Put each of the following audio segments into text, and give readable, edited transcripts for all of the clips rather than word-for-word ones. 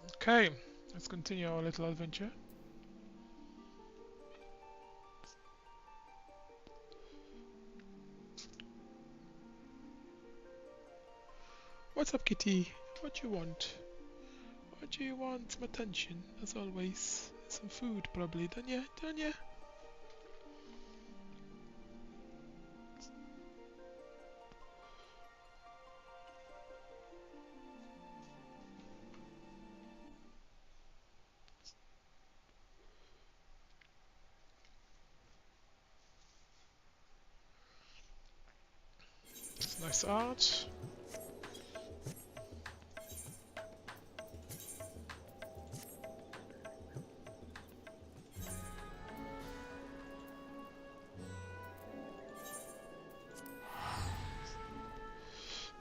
Okay, let's continue our little adventure. What's up, kitty? What do you want? What do you want? Some attention, as always. Some food, probably, don't ya? Don't ya? It's nice art.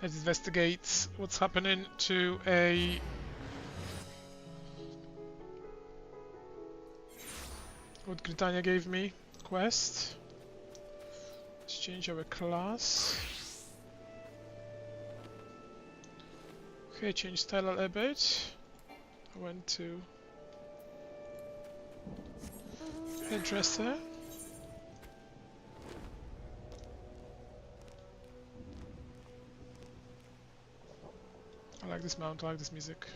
Let's investigate what's happening to what Britannia gave me. Quest. Let's change our class. Okay, change style a little bit. I went to hairdresser. I like this mount, I like this music.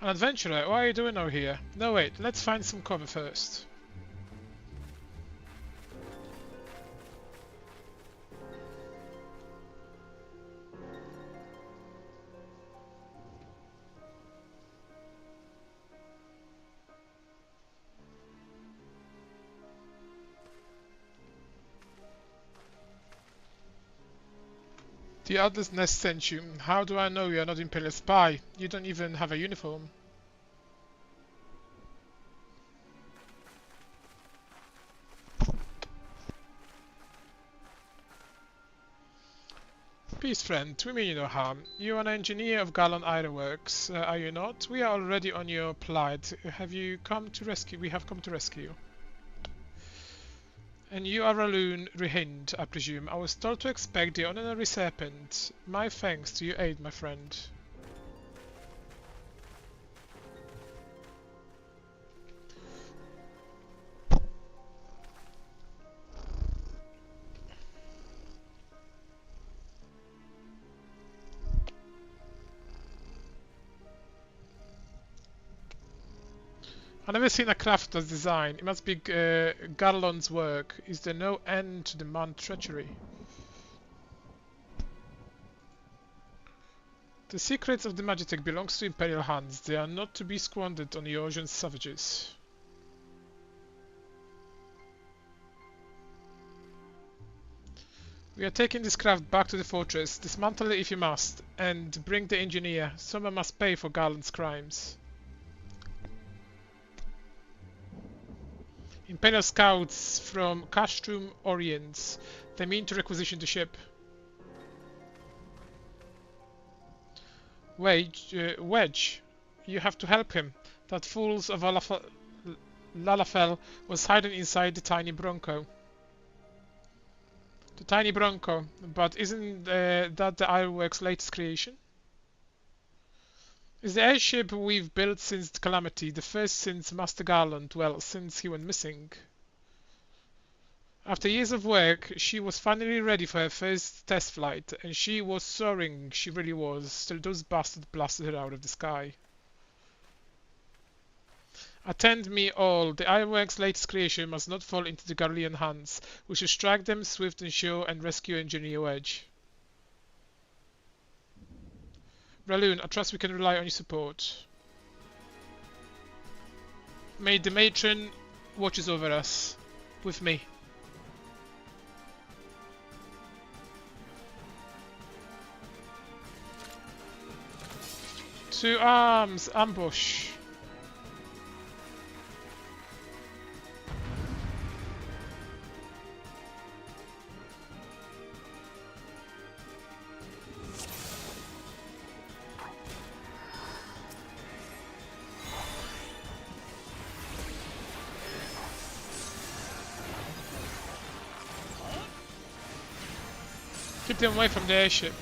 An adventurer, what are you doing out here? No wait, let's find some cover first. The Atlas Nest sent you. How do I know you are not Imperial spy? You don't even have a uniform. Peace, friend. We mean you no harm. You are an engineer of Gallon Ironworks, are you not? We are already on your plight. Have you come to rescue? We have come to rescue you. And you are Raloon Rihind, I presume. I was told to expect the honorary serpent. My thanks to your aid, my friend. I've never seen a crafter's design. It must be Garlon's work. Is there no end to the man treachery? The secrets of the Magitek belongs to Imperial hands. They are not to be squandered on Eosian savages. We are taking this craft back to the fortress. Dismantle it if you must, and bring the engineer. Someone must pay for Garland's crimes. Imperial scouts from Castrum Orients. They mean to requisition the ship. Wedge, you have to help him. That fools of Lalafell was hiding inside the tiny Bronco. The tiny Bronco, but isn't that the Ironworks' latest creation? Is the airship we've built since the Calamity, the first since Master Garland, well, since he went missing. After years of work, she was finally ready for her first test flight, and she was soaring, she really was, till those bastards blasted her out of the sky. Attend me all, the Ironworks' latest creation must not fall into the Garlean hands. We should strike them swift and sure and rescue Engineer Wedge. Raloon, I trust we can rely on your support. May the matron watches over us. With me. To arms! Ambush! Keep them away from the airship.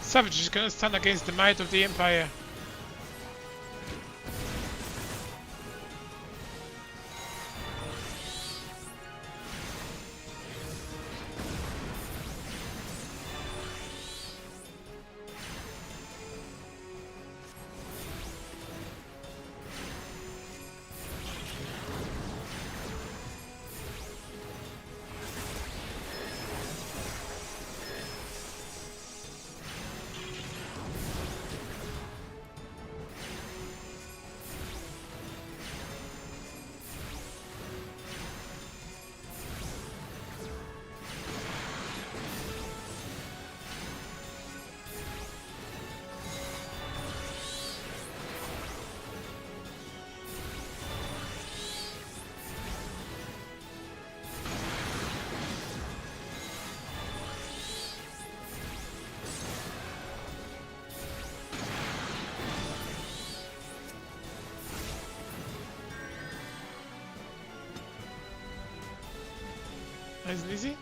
Savages cannot stand against the might of the Empire. Nice and easy.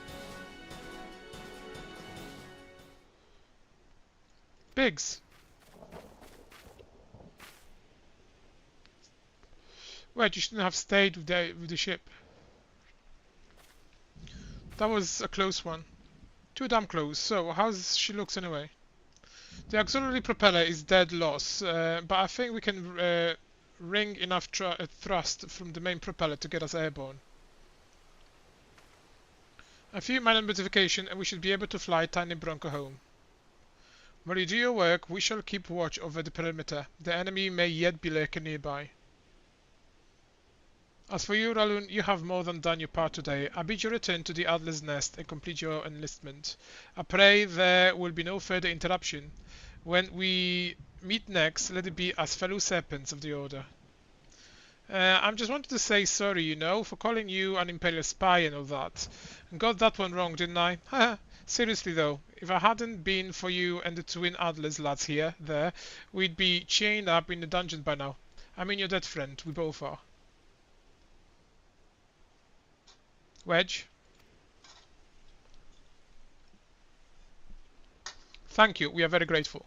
Pigs! Wait, you shouldn't have stayed with the ship. That was a close one. Too damn close. So, how's she looks anyway? The auxiliary propeller is dead loss, but I think we can wring enough thrust from the main propeller to get us airborne. A few minor modifications and we should be able to fly Tiny Bronco home. While you do your work, we shall keep watch over the perimeter. The enemy may yet be lurking nearby. As for you, Raloon, you have more than done your part today. I bid you return to the Adler's Nest and complete your enlistment. I pray there will be no further interruption. When we meet next, let it be as fellow serpents of the Order. I just wanted to say sorry, you know, for calling you an Imperial spy and all that. Got that one wrong, didn't I? Haha. Seriously though, if I hadn't been for you and the twin Adler's lads there, we'd be chained up in the dungeon by now. I mean your dead friend, we both are. Wedge? Thank you, we are very grateful.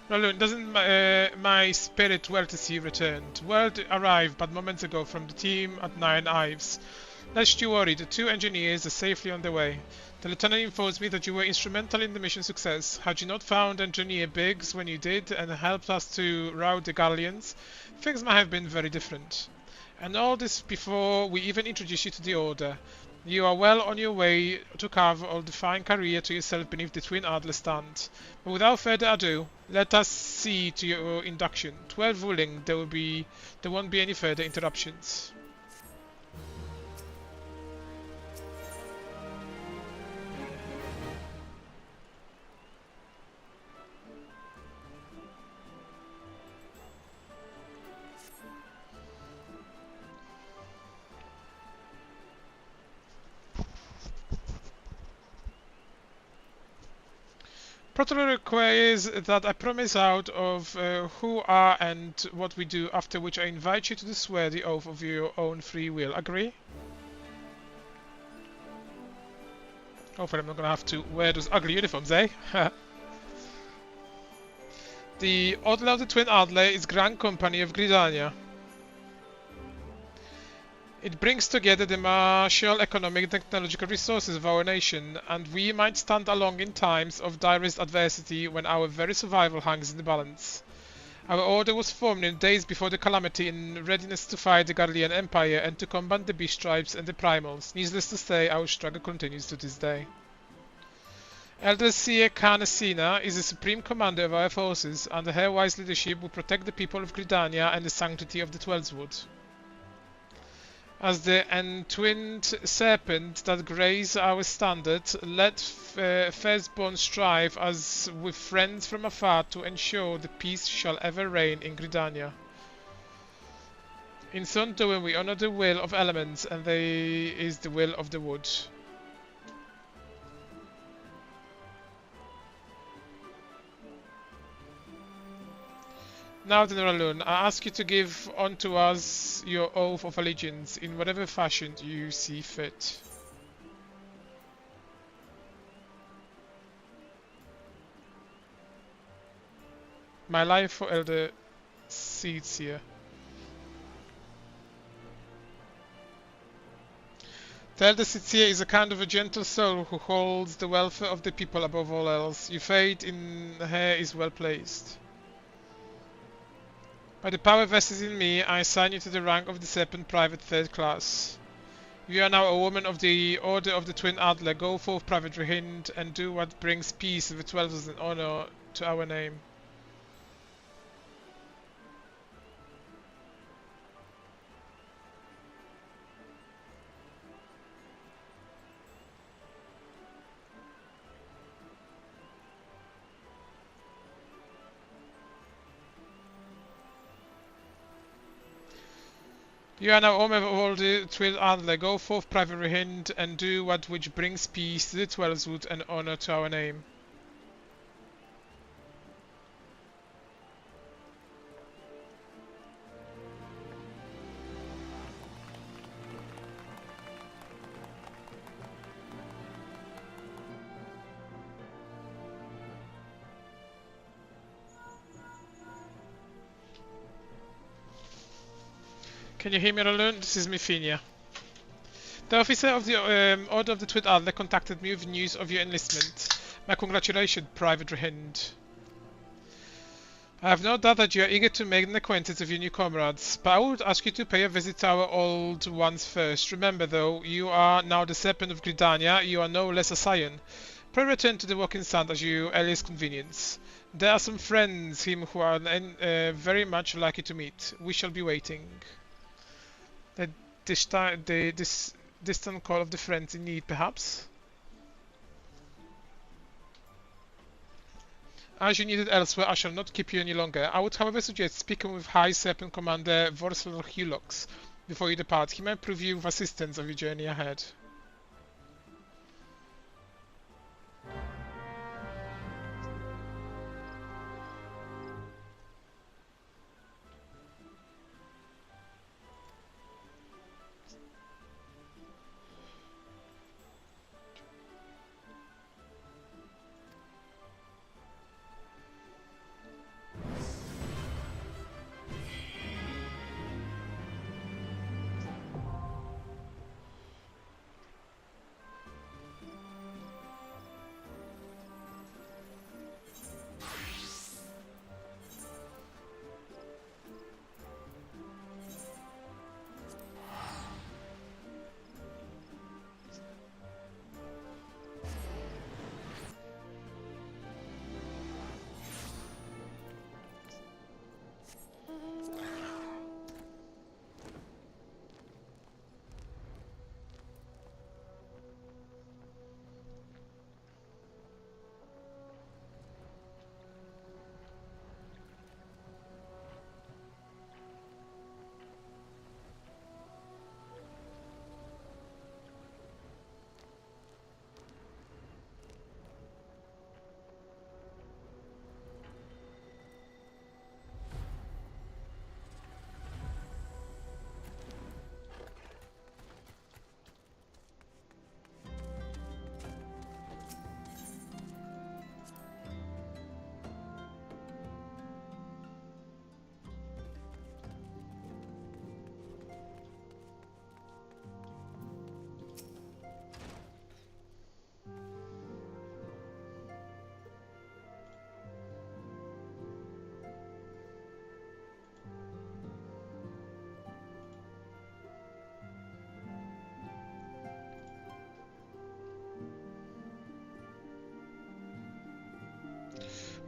Raloon, doesn't my spirit well to see returned? Word arrived but moments ago from the team at Nine Ives. Lest you worry, the two engineers are safely on their way. The lieutenant informs me that you were instrumental in the mission's success. Had you not found Engineer Biggs when you did and helped us to rout the Galleons, things might have been very different. And all this before we even introduced you to the Order. You are well on your way to carve a defined career to yourself beneath the Twin Adler stand. But without further ado, let us see to your induction. 12 ruling, there won't be any further interruptions. Protocol requires that I promise out of who are and what we do, after which I invite you to swear the oath of your own free will. Agree? Hopefully I'm not gonna have to wear those ugly uniforms, eh? The Order of the Twin Adler is Grand Company of Gridania. It brings together the martial, economic and technological resources of our nation, and we might stand along in times of direst adversity when our very survival hangs in the balance. Our order was formed in the days before the calamity in readiness to fight the Garlean Empire and to combat the Beast Tribes and the Primals. Needless to say, our struggle continues to this day. Elder Seer Carnesina is the supreme commander of our forces, and her wise leadership will protect the people of Gridania and the sanctity of the Twelveswood. As the entwined serpent that graze our standard, let firstborn strive as with friends from afar to ensure the peace shall ever reign in Gridania. In so doing we honor the will of elements, and they is the will of the wood. Now then, Raloon, I ask you to give unto us your oath of allegiance in whatever fashion you see fit. My life for Elder Seedseer. The Elder Seedseer is a kind of a gentle soul who holds the welfare of the people above all else. Your faith in her is well placed. By the power vested in me, I assign you to the rank of the Serpent Private 3rd Class. You are now a woman of the Order of the Twin Adler. Go forth, Private Rehind, and do what brings peace with 12 and honor to our name. You are now owner of all the Twin Adler. Go forth, Private Rehind, and do that which brings peace to the Twelveswood and honor to our name. Can you hear me, Raloon? This is Mifinia. The officer of the Order of the Twin Adler contacted me with news of your enlistment. My congratulations, Private Rehind. I have no doubt that you are eager to make the acquaintance of your new comrades, but I would ask you to pay a visit to our old ones first. Remember, though, you are now the Serpent of Gridania, you are no less a scion. Pray return to the Walking Sand at your earliest convenience. There are some friends him who are very much likely to meet. We shall be waiting. This distant call of the friends in need, perhaps? As you need it elsewhere, I shall not keep you any longer. I would however suggest speaking with High Serpent Commander Vorsler Hulox before you depart. He may prove you with assistance of your journey ahead.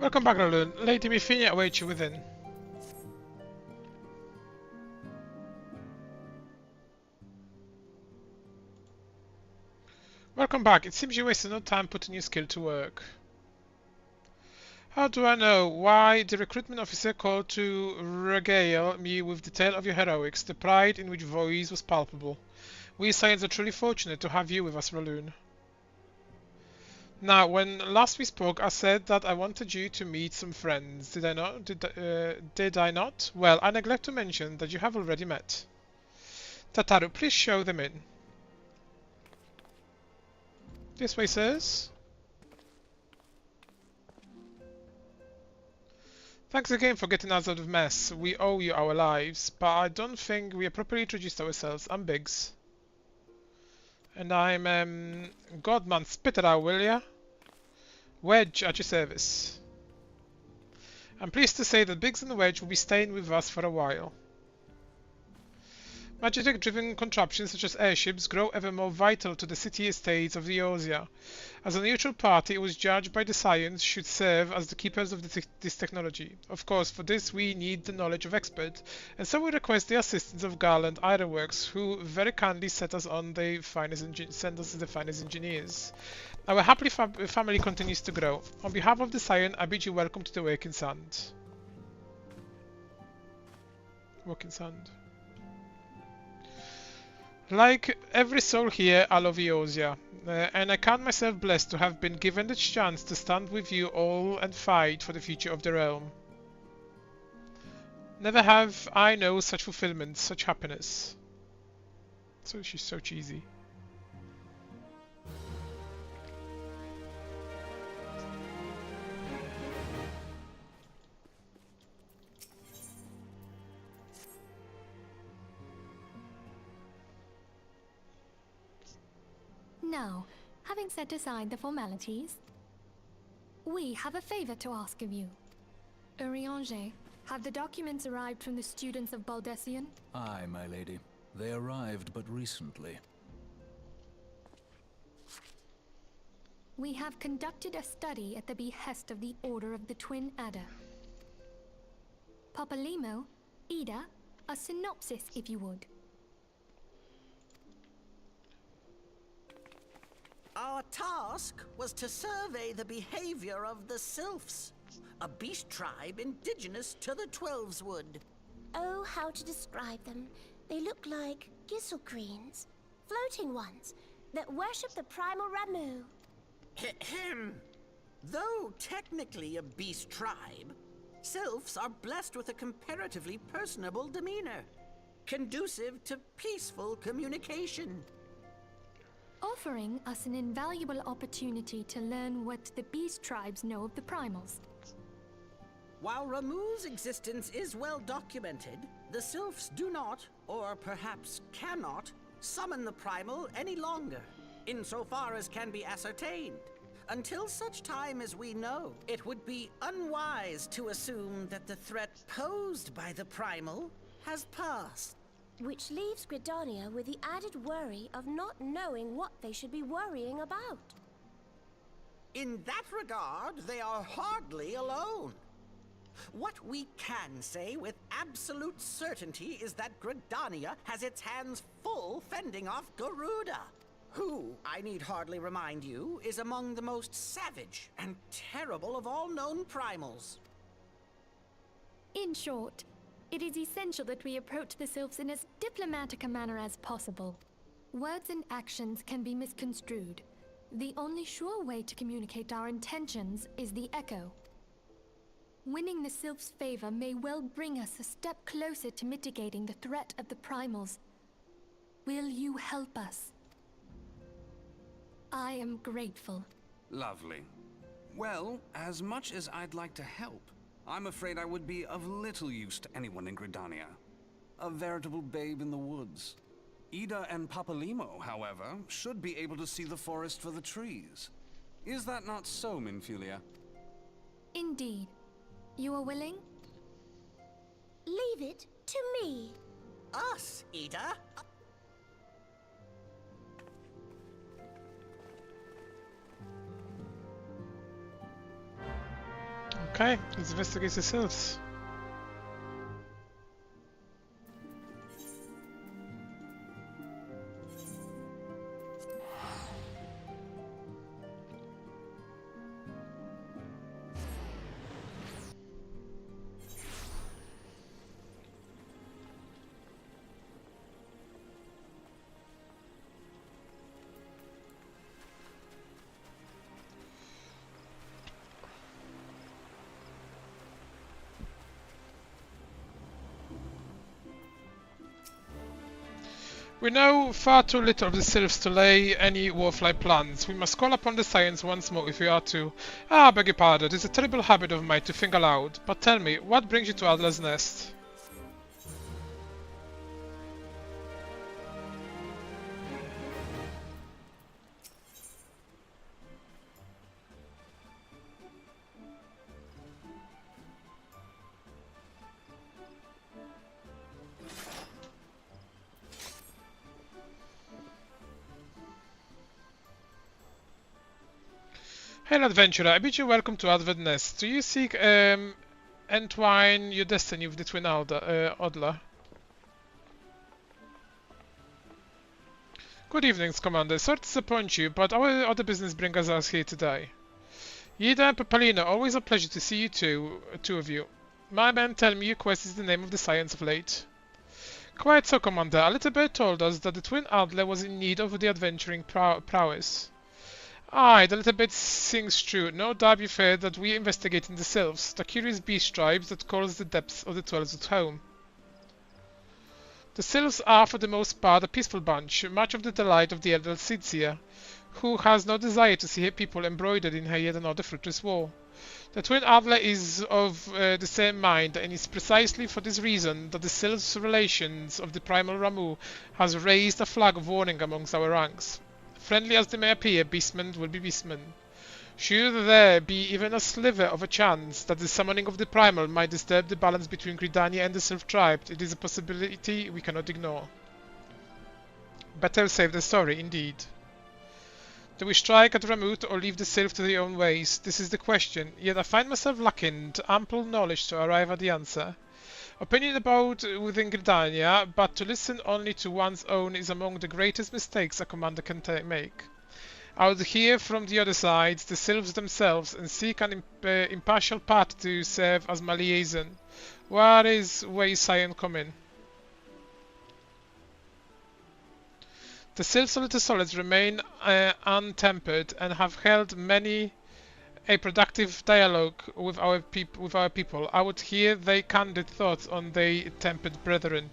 Welcome back, Raloon. Lady Mifinia awaits you within. Welcome back. It seems you wasted no time putting your skill to work. How do I know? Why, the recruitment officer called to regale me with the tale of your heroics, the pride in which voice was palpable. We Scions are truly fortunate to have you with us, Raloon. Now, when last we spoke, I said that I wanted you to meet some friends. Did I not? Did I not? Well, I neglect to mention that you have already met. Tataru, please show them in. This way, sirs. Thanks again for getting us out of mess. We owe you our lives, but I don't think we have properly introduced ourselves. I'm Biggs. And I'm, Godman, spit it out, will ya? Wedge at your service. I'm pleased to say that Biggs and Wedge will be staying with us for a while. Magitek-driven contraptions such as airships grow ever more vital to the city-estates of Eorzea. As a neutral party, it was judged by the Scions should serve as the keepers of this technology. Of course, for this we need the knowledge of experts, and so we request the assistance of Garland Ironworks, who very kindly send us the finest engineers. Our happy family continues to grow. On behalf of the Scion, I bid you welcome to the Waking Sand. Waking Sand. Like every soul here, I love Eorzea, and I count myself blessed to have been given the chance to stand with you all and fight for the future of the realm. Never have I known such fulfillment, such happiness. So she's so cheesy. Now, having set aside the formalities, we have a favor to ask of you. Urianger, have the documents arrived from the students of Baldessian? Aye, my lady. They arrived but recently. We have conducted a study at the behest of the Order of the Twin Adder. Papalimo, Ida, a synopsis if you would. Our task was to survey the behavior of the Sylphs, a beast tribe indigenous to the Twelveswood. Oh, how to describe them. They look like gisselcreens, floating ones, that worship the primal Ramu. Ahem. Though technically a beast tribe, Sylphs are blessed with a comparatively personable demeanor, conducive to peaceful communication. Offering us an invaluable opportunity to learn what the beast tribes know of the primals. While Ramu's existence is well documented, the Sylphs do not, or perhaps cannot, summon the primal any longer, insofar as can be ascertained. Until such time as we know, it would be unwise to assume that the threat posed by the primal has passed. Which leaves Gridania with the added worry of not knowing what they should be worrying about. In that regard, they are hardly alone. What we can say with absolute certainty is that Gridania has its hands full fending off Garuda, who, I need hardly remind you, is among the most savage and terrible of all known primals. In short, it is essential that we approach the Sylphs in as diplomatic a manner as possible. Words and actions can be misconstrued. The only sure way to communicate our intentions is the echo. Winning the Sylphs' favor may well bring us a step closer to mitigating the threat of the primals. Will you help us? I am grateful. Lovely. Well, as much as I'd like to help, I'm afraid I would be of little use to anyone in Gridania. A veritable babe in the woods. Ida and Papalimo, however, should be able to see the forest for the trees. Is that not so, Minfilia? Indeed. You are willing? Leave it to me. Us, Ida? Okay, let's investigate the sylphs. We know far too little of the sylphs to lay any worthwhile plans. We must call upon the science once more if we are to... Ah, beg your pardon, it is a terrible habit of mine to think aloud. But tell me, what brings you to Adler's Nest? Hail adventurer, I bid you welcome to Adler's Nest. Do you seek entwine your destiny with the twin Adler? Good evenings, Commander. Sorry to disappoint you, but our other business brings us here today. Ida and Papalina, always a pleasure to see you two of you. My men tell me your quest is the name of the science of late. Quite so, Commander. A little bird told us that the twin Adler was in need of the adventuring prowess. Aye, the little bit sings true. No doubt you've heard that we investigating the sylphs, the curious beast tribes that calls the depths of the Twelves at home. The sylphs are for the most part a peaceful bunch, much of the delight of the elder Sidzia, who has no desire to see her people embroidered in her yet another fruitless war. The twin Adler is of the same mind, and it's precisely for this reason that the sylphs' relations of the primal Ramu has raised a flag of warning amongst our ranks. Friendly as they may appear, beastmen will be beastmen. Should there be even a sliver of a chance that the summoning of the primal might disturb the balance between Gridania and the sylph tribe, it is a possibility we cannot ignore. Better save the story, indeed. Do we strike at Ramut or leave the sylph to their own ways? This is the question, yet I find myself lacking ample knowledge to arrive at the answer. Opinion about within Gridania, but to listen only to one's own is among the greatest mistakes a commander can make. I would hear from the other side, the sylphs themselves, and seek an impartial party to serve as my liaison. Where is Sion coming? The sylphs of the solids remain untempered and have held many a productive dialogue with our people. I would hear their candid thoughts on their tempered brethren.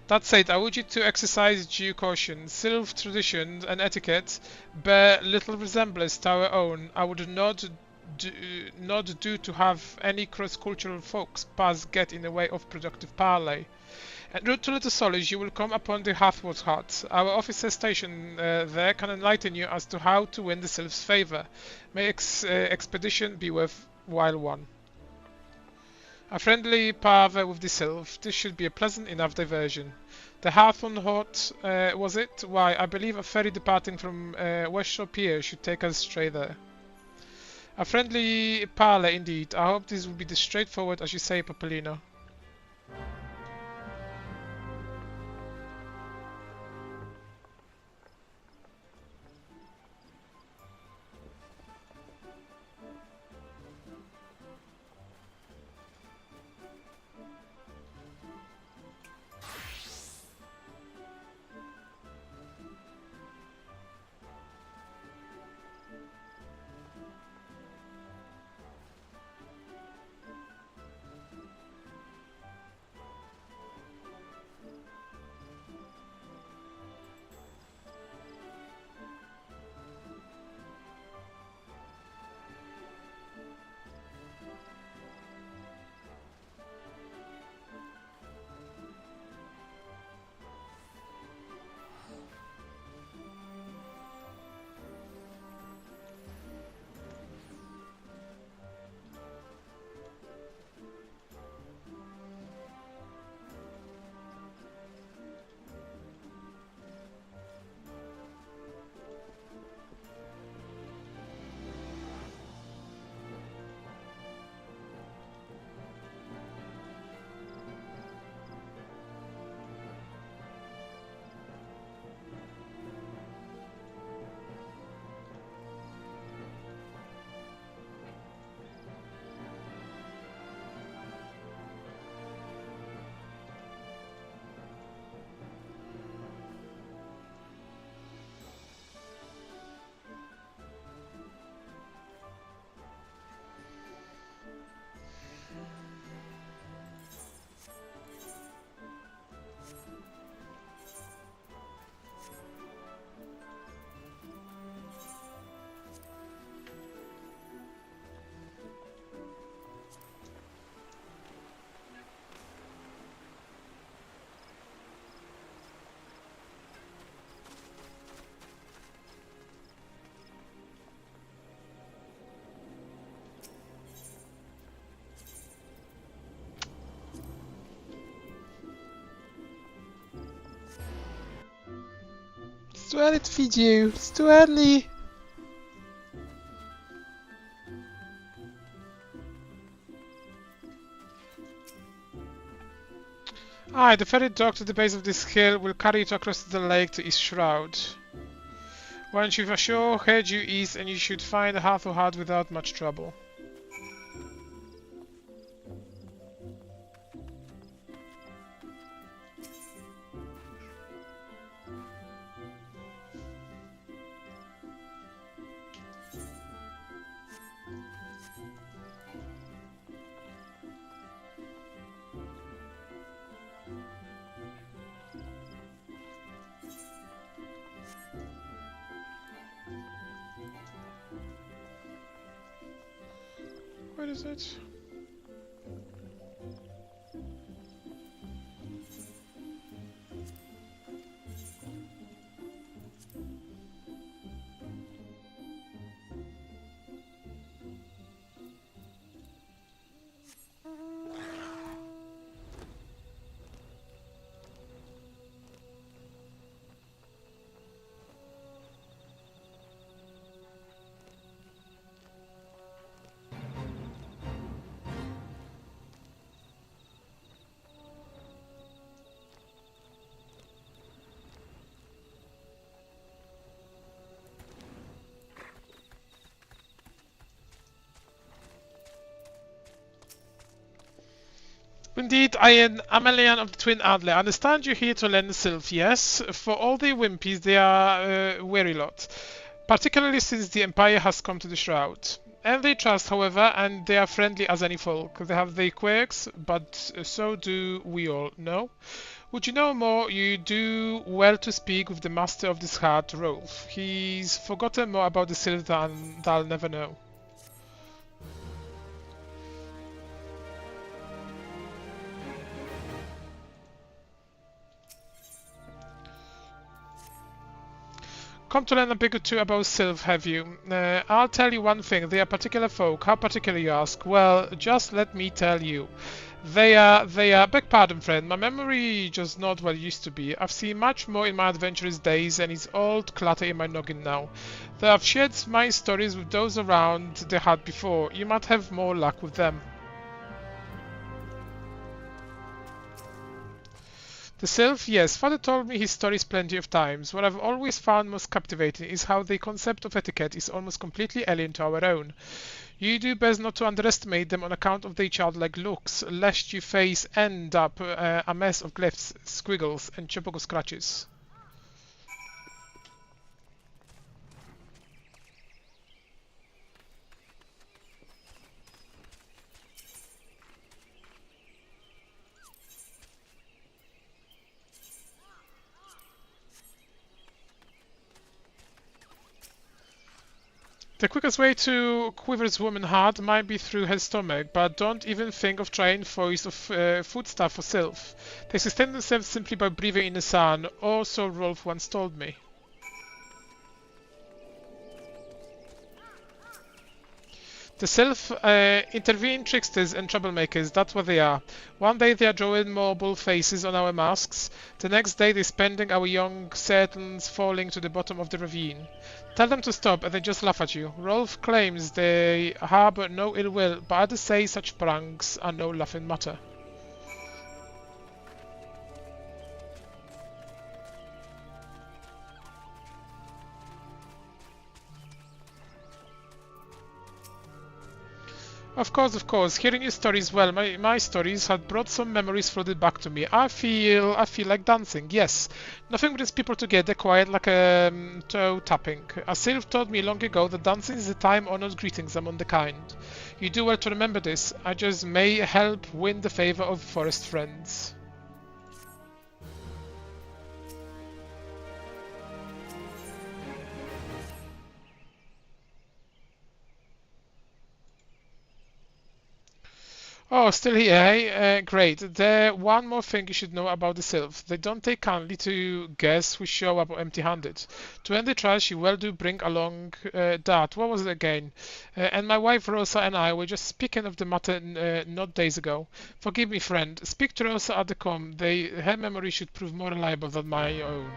That said, I urge you to exercise due caution. Sylph traditions and etiquette bear little resemblance to our own. I would not do to have any cross-cultural folks pass get in the way of productive parley. En route to Little Solis, you will come upon the Hathwood hut. Our officer stationed there can enlighten you as to how to win the sylph's favor. May expedition be worthwhile one. A friendly parley with the sylph. This should be a pleasant enough diversion. The Hathwood hut, was it? Why, I believe a ferry departing from Westshore Pier should take us straight there. A friendly parley indeed. I hope this will be as straightforward as you say, Papalino. too early to feed you. It's too early. Aye, the ferry dock to the base of this hill will carry you across the lake to East Shroud. Once you've ashore, head due east and you should find a Hathor hut without much trouble. What is it? Indeed, I am Amelian of the Twin Adler. I understand you're here to learn the Sylph, yes? For all the wimpies, they are a weary lot, particularly since the Empire has come to the Shroud. And they trust, however, and they are friendly as any folk. They have their quirks, but so do we all, no? Would you know more, you do well to speak with the master of this hut, Rolf. He's forgotten more about the Sylph than I'll never know. Come to learn a bit or two about Sylph, have you? I'll tell you one thing, they are particular folk. How particular, you ask? Well, just let me tell you. They are, beg pardon friend, my memory just not what it used to be. I've seen much more in my adventurous days and it's all clutter in my noggin now. Though I've shared my stories with those around the hut before, you might have more luck with them. The Sylph, yes, father told me his stories plenty of times. What I've always found most captivating is how the concept of etiquette is almost completely alien to our own. You do best not to underestimate them on account of their childlike looks, lest your face end up a mess of glyphs, squiggles, and chopogo scratches. The quickest way to Quiver's woman heart might be through her stomach, but don't even think of trying foist of foodstuff for Sylph. They sustain themselves simply by breathing in the sun, or so Rolf once told me. The Sylph intervene tricksters and troublemakers, that's what they are. One day they are drawing marble faces on our masks, the next day they're spending our young Saturns falling to the bottom of the ravine. Tell them to stop and they just laugh at you. Rolf claims they harbour no ill will, but others say such pranks are no laughing matter. Of course, hearing your stories, well, my stories had brought some memories flooded back to me. I feel like dancing, yes. Nothing brings people together quite like a toe tapping. A Sylph told me long ago that dancing is a time-honored greetings among the kind. You do well to remember this. I just may help win the favor of forest friends. Oh, still here, hey? Great. There, one more thing you should know about the Sylph. They don't take kindly to guests who show up empty-handed. To end the trash, you well do bring along that. What was it again? And my wife Rosa and I were just speaking of the matter not days ago. Forgive me, friend. Speak to Rosa at the com. Her memory should prove more reliable than my own.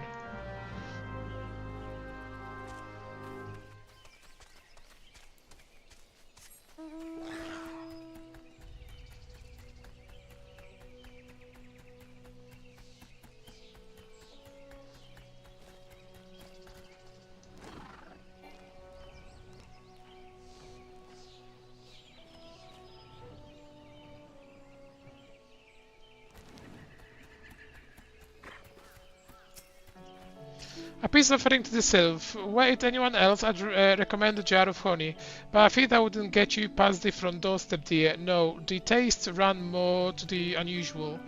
A peace offering to the sylph. Were it anyone else, I'd recommend a jar of honey, but I think that wouldn't get you past the front doorstep, dear. No, the tastes run more to the unusual.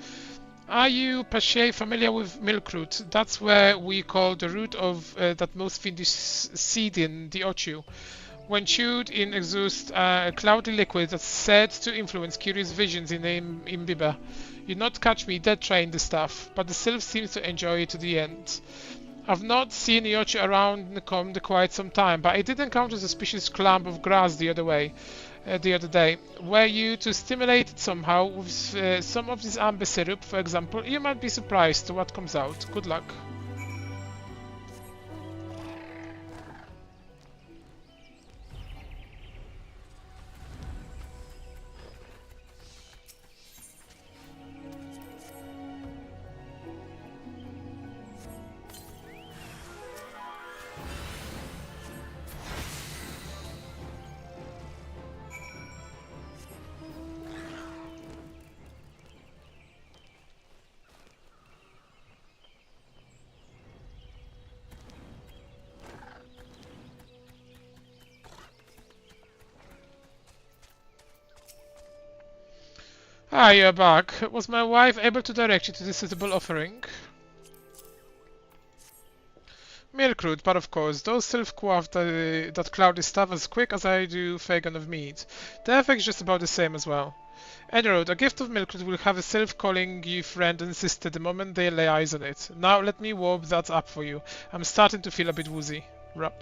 Are you, Pache, familiar with milkroot? That's where we call the root of that most fiendish seed in the ochu. When chewed in exhausts a cloudy liquid that's said to influence curious visions in the imbiber. You'd not catch me dead trying the stuff, but the sylph seems to enjoy it to the end. I've not seen the ochu around Nakomd quite some time, but I did encounter a suspicious clump of grass the other day. Were you to stimulate it somehow with some of this amber syrup, for example, you might be surprised to what comes out. Good luck. Ah, you're back. Was my wife able to direct you to the suitable offering? Milkroot, but of course, those self-quaff that cloudy stuff as quick as I do Fagin of meat. The effect's just about the same as well. Anyroad, a gift of Milkroot will have a self-calling you friend and sister the moment they lay eyes on it. Now let me warp that up for you. I'm starting to feel a bit woozy. Rup.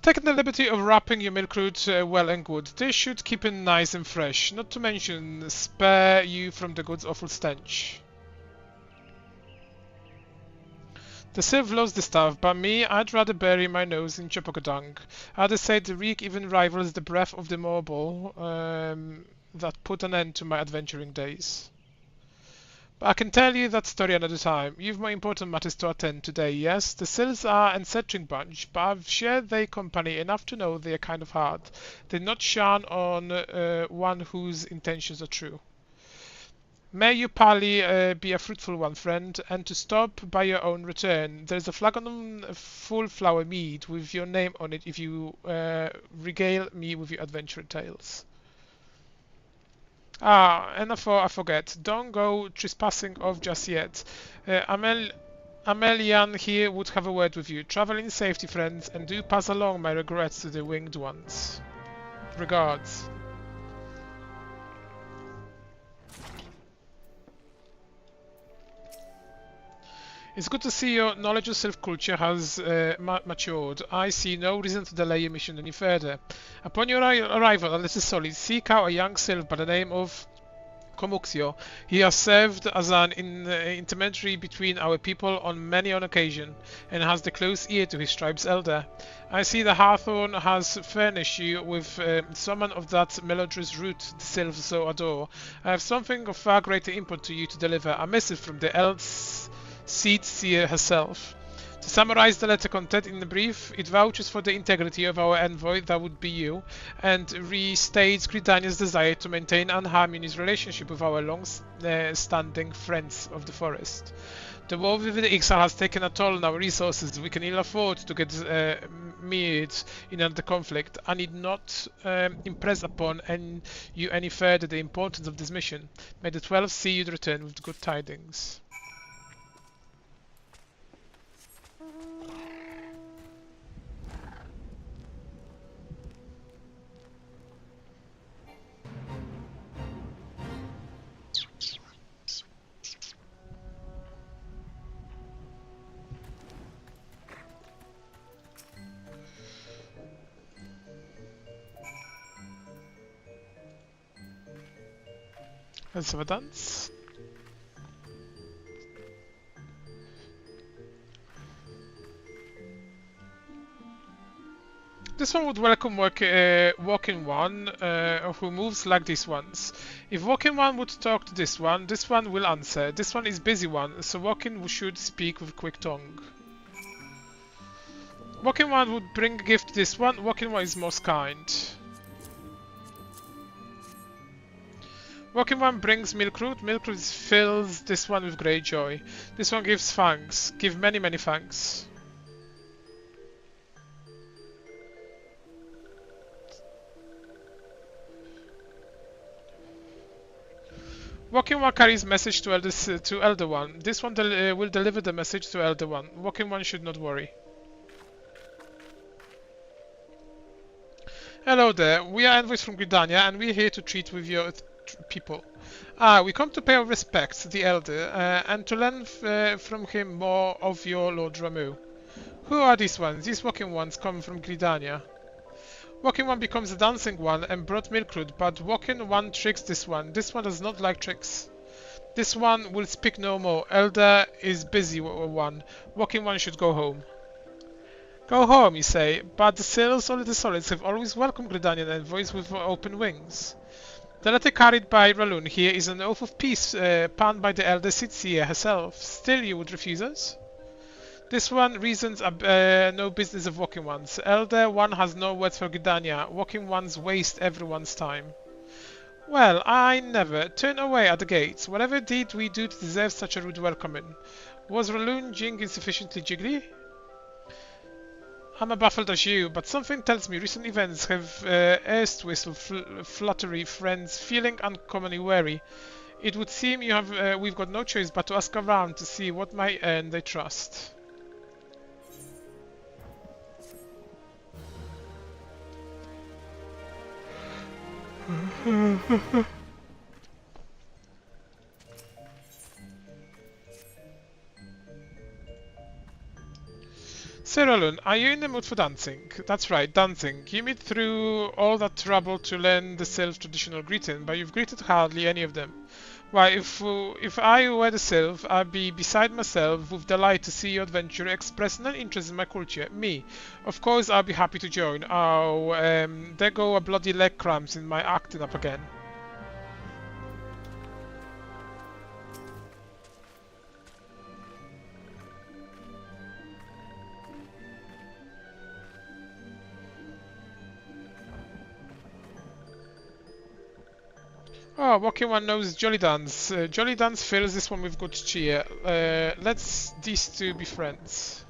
Taking the liberty of wrapping your milkroot well and good. This should keep it nice and fresh, not to mention spare you from the good's awful stench. The sylph loves the stuff, but me, I'd rather bury my nose in chopogadung. I'd say the reek even rivals the breath of the marble that put an end to my adventuring days. But I can tell you that story another time. You've more important matters to attend today, yes? The Sylphs are an eccentric bunch, but I've shared their company enough to know they're kind of hard. They're not shun on one whose intentions are true. May your parley be a fruitful one, friend, and to stop by your own return. There's a flagon of full flower mead with your name on it if you regale me with your adventure tales. Ah, and I forget. Don't go trespassing off just yet. Amelian here would have a word with you. Travel in safety, friends, and do pass along my regrets to the winged ones. Regards. It's good to see your knowledge of self-culture has matured. I see no reason to delay your mission any further. Upon your arrival at Little Solid, seek out a young sylph by the name of Komuxio. He has served as an intermediary between our people on many an occasion, and has the close ear to his tribe's elder. I see the Hawthorne has furnished you with someone of that melodious root the sylphs so adore. I have something of far greater import to you to deliver, a missive from the Seed Seer herself. To summarize the letter content in the brief, it vouches for the integrity of our envoy, that would be you, and restates Gridania's desire to maintain unharmonious relationship with our long-standing friends of the forest. The war with the Ixal has taken a toll on our resources. We can ill afford to get mired in another conflict. I need not impress upon you any further the importance of this mission. May the 12 see you return with good tidings. Let's have a dance. This one would welcome walking one who moves like these ones. If walking one would talk to this one will answer. This one is busy one, so walking should speak with quick tongue. Walking one would bring a gift to this one. Walking one is most kind. Walking one brings milkroot. Milkroot fills this one with great joy. This one gives thanks. Give many, many thanks. Walking one carries message to Elder One. This one will deliver the message to Elder One. Walking one should not worry. Hello there, we are envoys from Gridania and we're here to treat with your people. We come to pay our respects to the Elder and to learn from him more of your Lord Ramu. Who are these ones? These walking ones come from Gridania. Walking one becomes a dancing one and brought milkroot, but walking one tricks this one. This one does not like tricks. This one will speak no more. Elder is busy one. Walking one should go home. Go home, you say, but the sylphs or the solids have always welcomed Gridanian envoys with open wings. The letter carried by Raloon here is an oath of peace penned by the elder Sitsia herself. Still you would refuse us? This one reasons no business of walking ones. Elder one has no words for Gridania. Walking ones waste everyone's time. Well, I never. Turn away at the gates. Whatever did we do to deserve such a rude welcoming? Was Raloon Jing insufficiently jiggly? I'm as baffled as you, but something tells me recent events have erstwhile fluttery friends feeling uncommonly wary. It would seem we've got no choice but to ask around to see what might earn their trust. Cyrillun, are you in the mood for dancing? That's right, dancing. You made through all that trouble to learn the sylph traditional greeting, but you've greeted hardly any of them. Why, if I were the sylph, I'd be beside myself with delight to see your adventure expressing an interest in my culture. Me. Of course, I'll be happy to join. Oh, there go a bloody leg cramps in my acting up again. Oh, walking one knows Jolly Dance. Jolly Dance fills this one with good cheer. Let's these two be friends.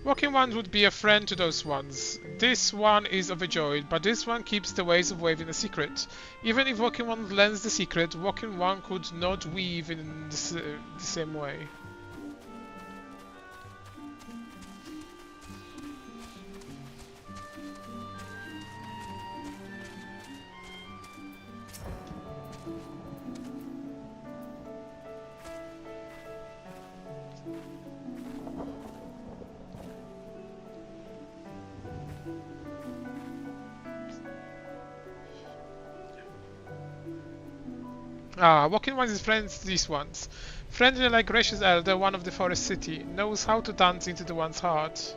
Walking one would be a friend to those ones. This one is overjoyed, but this one keeps the ways of weaving a secret. Even if walking one learns the secret, walking one could not weave in the same way. Walking one is friends to these ones. Friendly like gracious elder, one of the forest city, knows how to dance into the one's heart.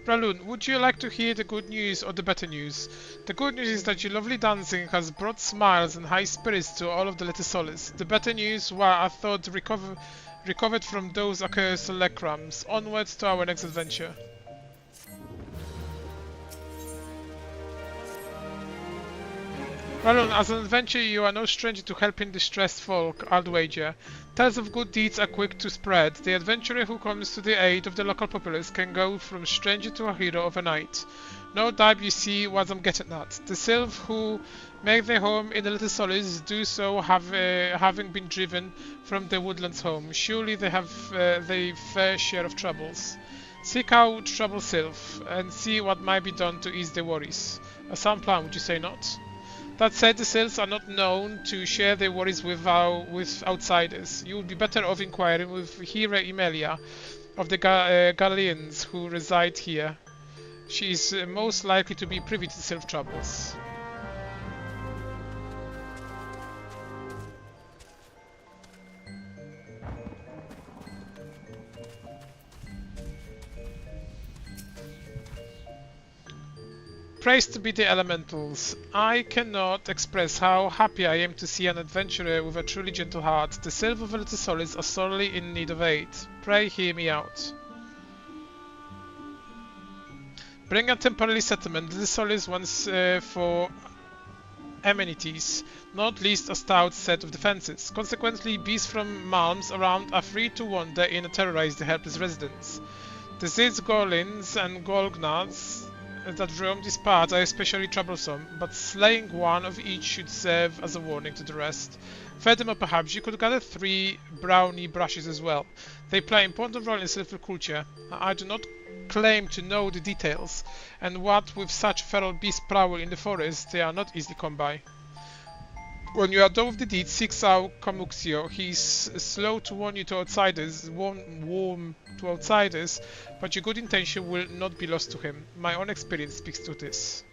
Raloon, would you like to hear the good news or the better news? The good news is that your lovely dancing has brought smiles and high spirits to all of the little solace. The better news, well, I thought recovered from those accursed leg cramps. Onwards to our next adventure. Raloon, as an adventurer, you are no stranger to helping distressed folk, I'll wager. Tales of good deeds are quick to spread. The adventurer who comes to the aid of the local populace can go from stranger to a hero overnight. No doubt you see what I'm getting at. The sylph who make their home in the little solace do so having been driven from their woodlands home. Surely they have their fair share of troubles. Seek out troubled sylph and see what might be done to ease their worries. A sound plan, would you say not? That said, the sales are not known to share their worries with outsiders. You would be better off inquiring with Hera Emilia of the Galileans who reside here. She is most likely to be privy to the sylph troubles. Praised be the elementals. I cannot express how happy I am to see an adventurer with a truly gentle heart. The sylph of Little Solis are sorely in need of aid. Pray hear me out. Bring a temporary settlement. Little Solis wants for amenities, not least a stout set of defenses. Consequently, beasts from Malms around are free to wander in and terrorize the helpless residents. The Zids, Gorlins, and Golgnaths that roam this part are especially troublesome, but slaying one of each should serve as a warning to the rest. Furthermore, perhaps you could gather 3 brownie brushes as well. They play an important role in sylph culture. I do not claim to know the details, and what with such feral beasts prowl in the forest, they are not easily come by. When you are done with the deed, seek out Camuxio. He is slow to warn you to outsiders, warm to outsiders, but your good intention will not be lost to him. My own experience speaks to this.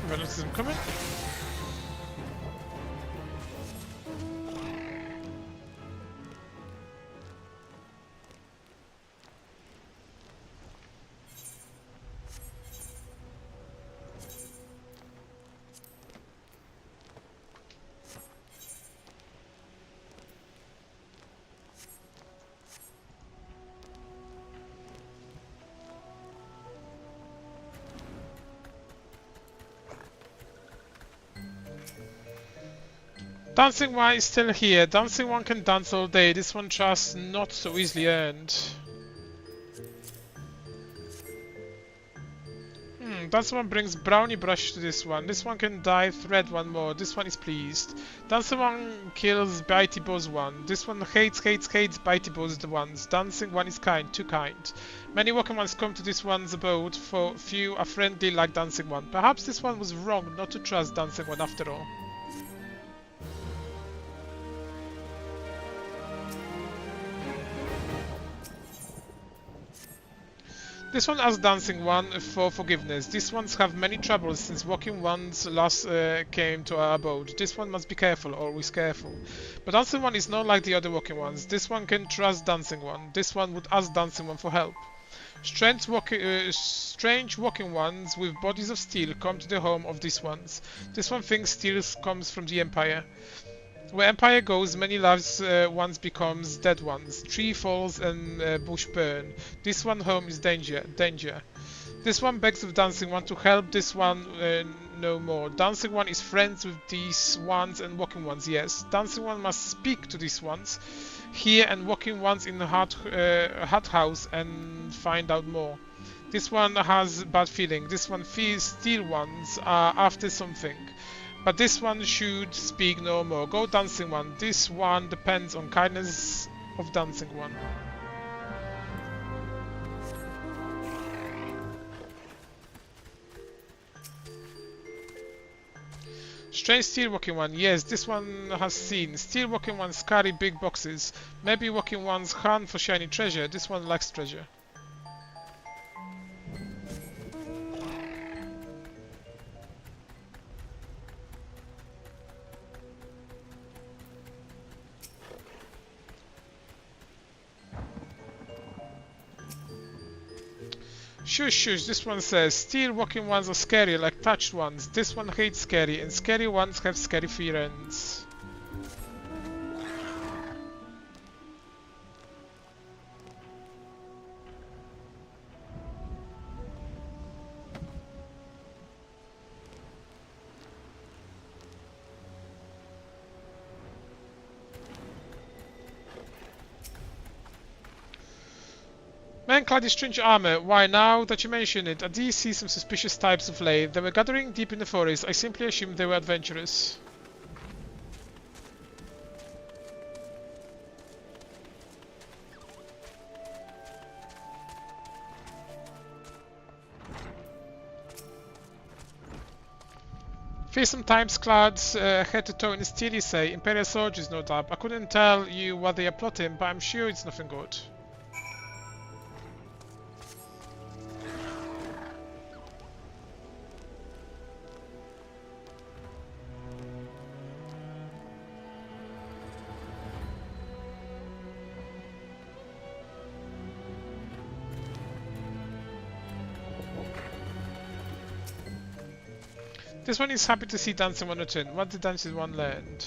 Venom coming. Dancing One is still here. Dancing One can dance all day. This one trust not so easily earned. Dancing One brings brownie brush to this one. This one can dye thread one more. This one is pleased. Dancing One kills Bitey Boss one. This one hates Bitey Boss the ones. Dancing One is kind, too kind. Many walking ones come to this one's abode, for few are friendly like Dancing One. Perhaps this one was wrong not to trust Dancing One after all. This one asks Dancing One for forgiveness. These ones have many troubles since Walking Ones last came to our abode. This one must be careful, always careful. But Dancing One is not like the other Walking Ones. This one can trust Dancing One. This one would ask Dancing One for help. Strange walking ones with bodies of steel come to the home of these ones. This one thinks steel comes from the Empire. Where Empire goes, many lives ones becomes dead ones. Tree falls and bush burn. This one home is danger. This one begs of Dancing One to help this one no more. Dancing One is friends with these ones and walking ones, yes. Dancing One must speak to these ones here and walking ones in the hut house and find out more. This one has bad feeling. This one feels steel ones are after something. But this one should speak no more. Go Dancing One. This one depends on kindness of Dancing One. Strange steel walking one. Yes, this one has seen. Steel walking ones carry big boxes. Maybe walking ones hunt for shiny treasure. This one likes treasure. Shush, shush, this one says, steel walking ones are scary like touched ones. This one hates scary, and scary ones have scary friends. Men clad in strange armor. Why, now that you mention it, I did see some suspicious types of late. They were gathering deep in the forest. I simply assumed they were adventurers. Fearsome types clad head to toe in steel, you say. Imperial soldiers, no doubt. I couldn't tell you what they are plotting, but I'm sure it's nothing good. This one is happy to see Dancing One return. What did Dancing One learned?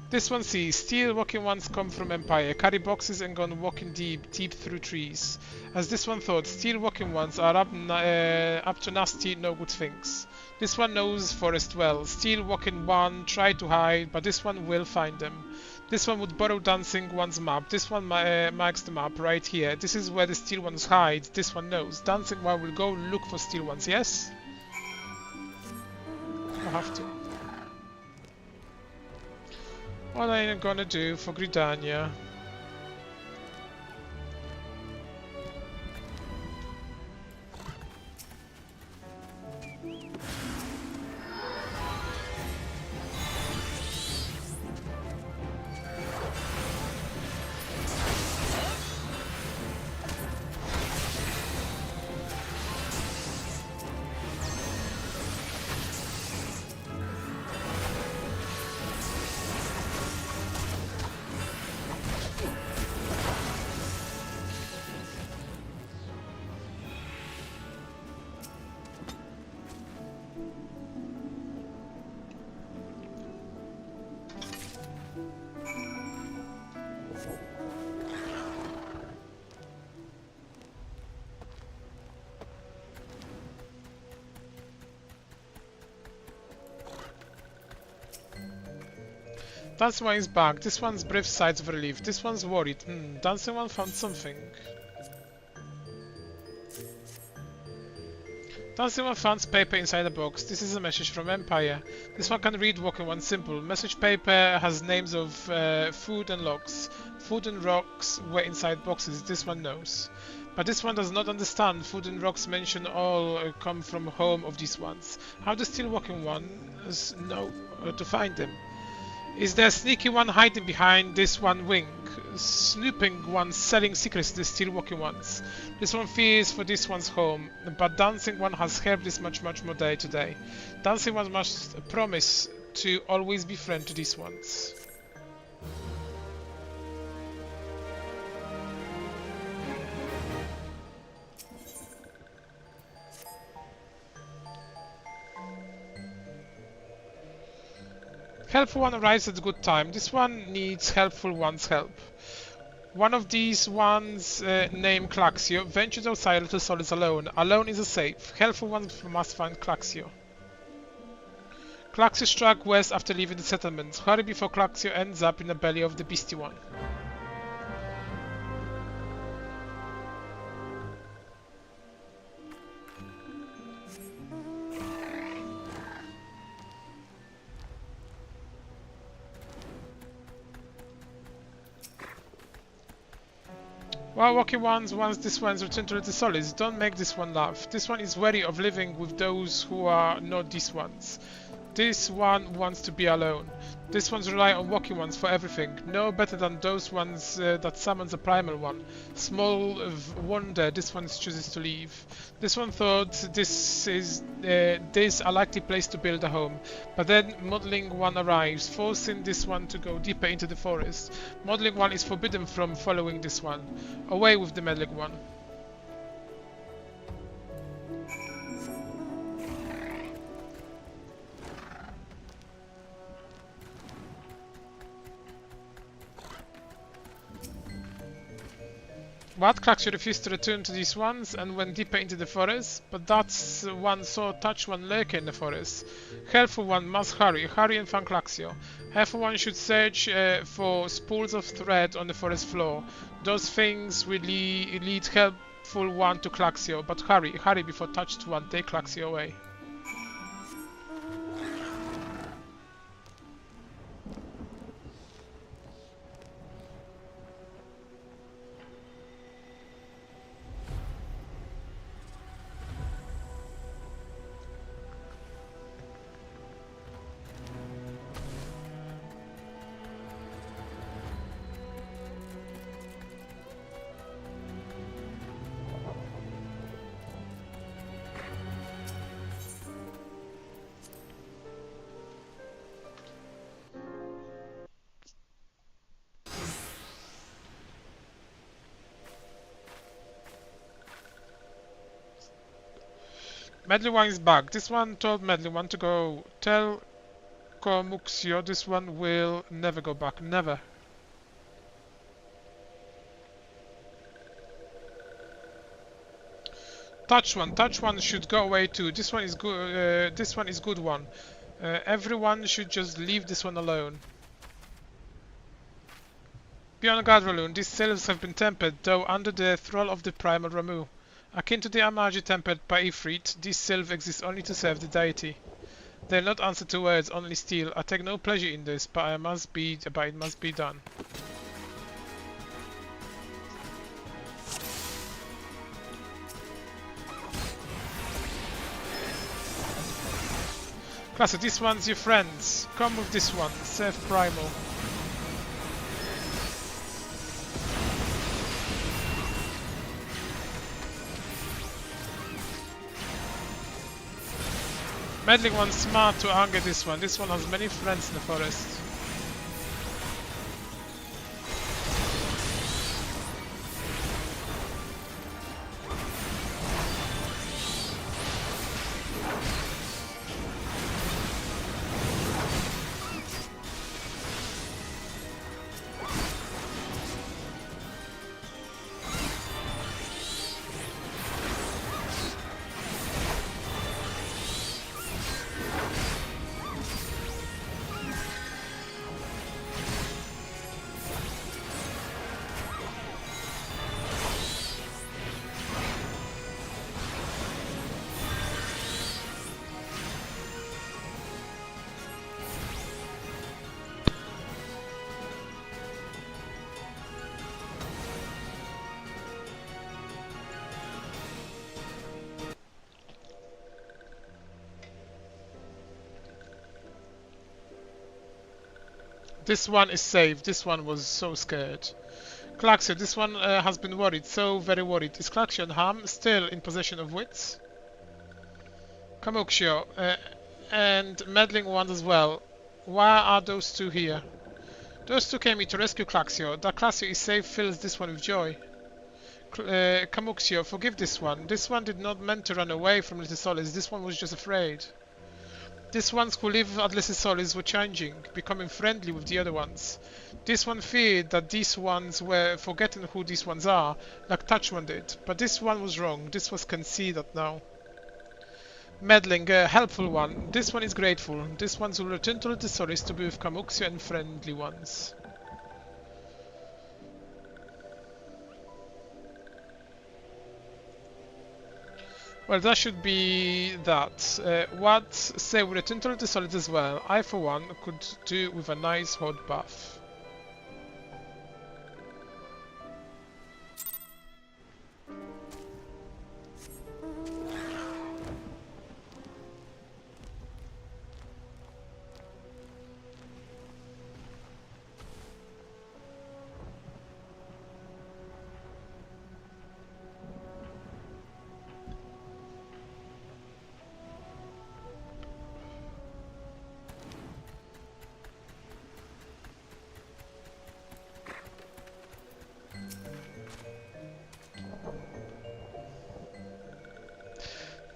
This one sees steel walking ones come from Empire, carry boxes and gone walking deep through trees. As this one thought, steel walking ones are up to nasty, no good things. This one knows forest well. Steel walking one tried to hide, but this one will find them. This one would borrow Dancing One's map. This one marks the map right here. This is where the steel ones hide. This one knows. Dancing One will go look for steel ones, yes? I have to. What are you gonna do for Gridania? Dancing One is back. This one's brave sighs of relief. This one's worried. Dancing One found something. Dancing One found paper inside the box. This is a message from Empire. This one can read Walking One simple. Message paper has names of food and logs. Food and rocks were inside boxes. This one knows. But this one does not understand. Food and rocks mention all come from home of these ones. How does Still Walking One know to find them? Is there a sneaky one hiding behind this one wing? Snooping one selling secrets to the Still Walking Ones. This one fears for this one's home, but Dancing One has helped this much more day to day. Dancing One must promise to always be friend to these ones. Helpful one arrives at a good time. This one needs helpful one's help. One of these ones, named Claxio, ventures outside. Little Soul is alone. Alone is a safe. Helpful one must find Claxio. Claxio struck west after leaving the settlement. Hurry before Claxio ends up in the belly of the beastie one. Well, Wacky ones, once this one's returned to the solids, don't make this one laugh. This one is wary of living with those who are not these ones. This one wants to be alone. This one's rely on Wacky ones for everything, no better than those ones that summons a primal one. Small wonder this one chooses to leave. This one thought this a likely place to build a home, but then Modeling One arrives, forcing this one to go deeper into the forest. Modeling One is forbidden from following this one. Away with the Meddling One. What? Klaxio refused to return to these ones and went deeper into the forest, but that's one saw touch one lurker in the forest. Helpful one must hurry and find Klaxio. Helpful one should search for spools of thread on the forest floor. Those things will lead helpful one to Klaxio, but hurry before touched one take Klaxio away. Meddling One is back. This one told Meddling One to go tell Komuxio this one will never go back. Never. Touch one should go away too. This one is good. This one is good one. Everyone should just leave this one alone. Beyond Gadroloon, these sylphs have been tempered, though under the thrall of the primal Ramu. Akin to the Amaji tempered by Ifrit, these sylphs exist only to serve the deity. They'll not answer to words, only steal. I take no pleasure in this, but it must be done. Classic, this one's your friends. Come with this one, serve primal. Meddling One's smart to anger this one. This one has many friends in the forest. This one is safe. This one was so scared. Klaxio, this one has been worried, so very worried. Is Klaxio and Ham still in possession of wits? Kamuxio, and Meddling One as well. Why are those two here? Those two came here to rescue Klaxio. That Klaxio is safe fills this one with joy. Kamuxio, forgive this one. This one did not meant to run away from Little Solis. This one was just afraid. These ones who live at Little Solis were changing, becoming friendly with the other ones. This one feared that these ones were forgetting who these ones are, like Touch One did. But this one was wrong. This was conceded now. Meddling, helpful one. This one is grateful. This ones will return to Little Solis to be with Kamuxio and friendly ones. Well, that should be that. What say we return to the solids as well? I, for one, could do with a nice hot bath.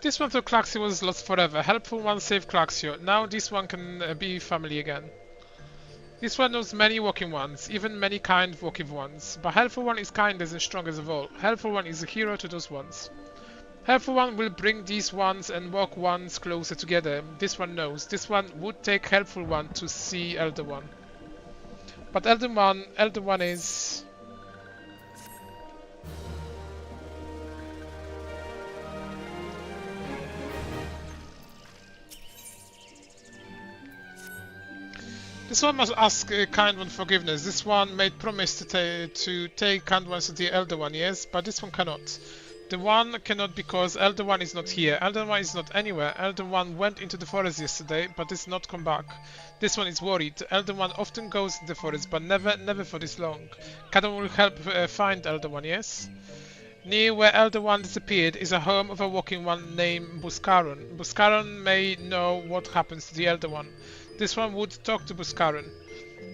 This one thought Claxio was lost forever. Helpful one saved Claxio. Now this one can be family again. This one knows many walking ones, even many kind walking ones. But Helpful one is kindest and strongest of all. Helpful one is a hero to those ones. Helpful one will bring these ones and walk ones closer together. This one knows. This one would take Helpful one to see Elder one. But Elder one is... This one must ask Kind One forgiveness. This one made promise to take Kind One to the Elder One, yes, but this one cannot. The one cannot because Elder One is not here. Elder One is not anywhere. Elder One went into the forest yesterday, but does not come back. This one is worried. Elder One often goes in the forest, but never for this long. Kind One will help find Elder One, yes? Near where Elder One disappeared is a home of a walking one named Buscaron. Buscaron may know what happens to the Elder One. This one would talk to Buscaron,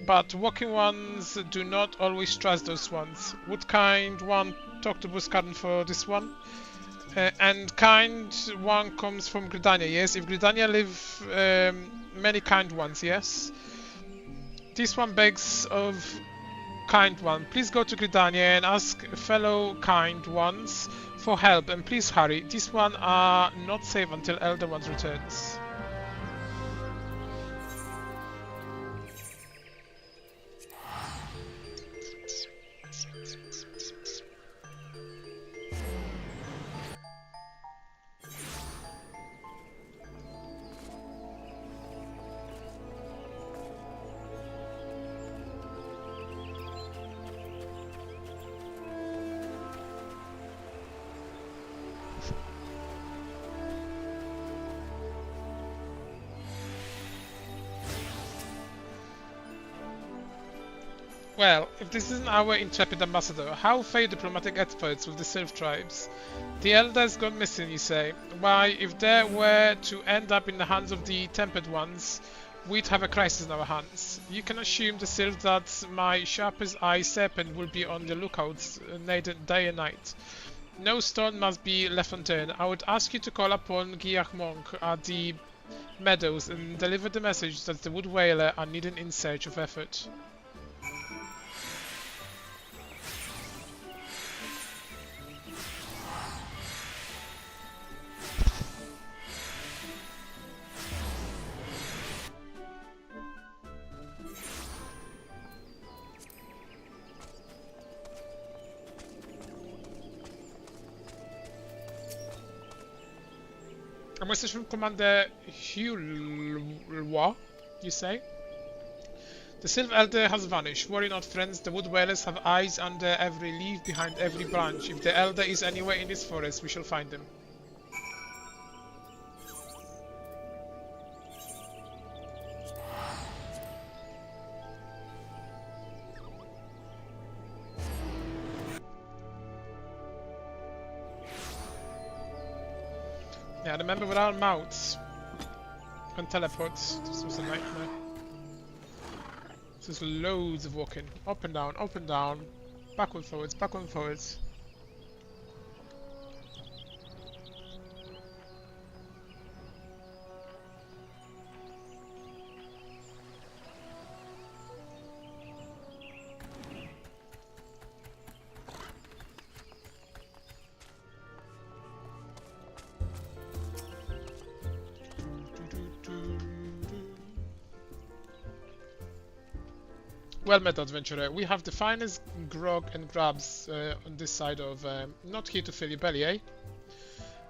but walking ones do not always trust those ones. Would Kind One talk to Buscaron for this one? And Kind One comes from Gridania, yes? If Gridania live many Kind Ones, yes? This one begs of Kind One, please go to Gridania and ask fellow Kind Ones for help, and please hurry. These one are not safe until Elder One returns. Well, if this isn't our intrepid ambassador, how fare diplomatic efforts with the Sylph tribes? The Elder's gone missing, you say? Why, if they were to end up in the hands of the Tempered Ones, we'd have a crisis in our hands. You can assume the Sylph that my sharpest eye serpent will be on the lookout day and night. No stone must be left unturned. I would ask you to call upon Giach Monk at the meadows and deliver the message that the Wood Whaler are needed in search of effort. A message from Commander Hulwa, you say? The Sylph Elder has vanished. Worry not, friends. The Wood Whalers have eyes under every leaf, behind every branch. If the Elder is anywhere in this forest, we shall find him. Yeah, remember without mouths and teleports, this was a nightmare. There's loads of walking. Up and down, backward forwards, backward forwards. Well met, adventurer. We have the finest grog and grabs on this side of... not here to fill your belly, eh?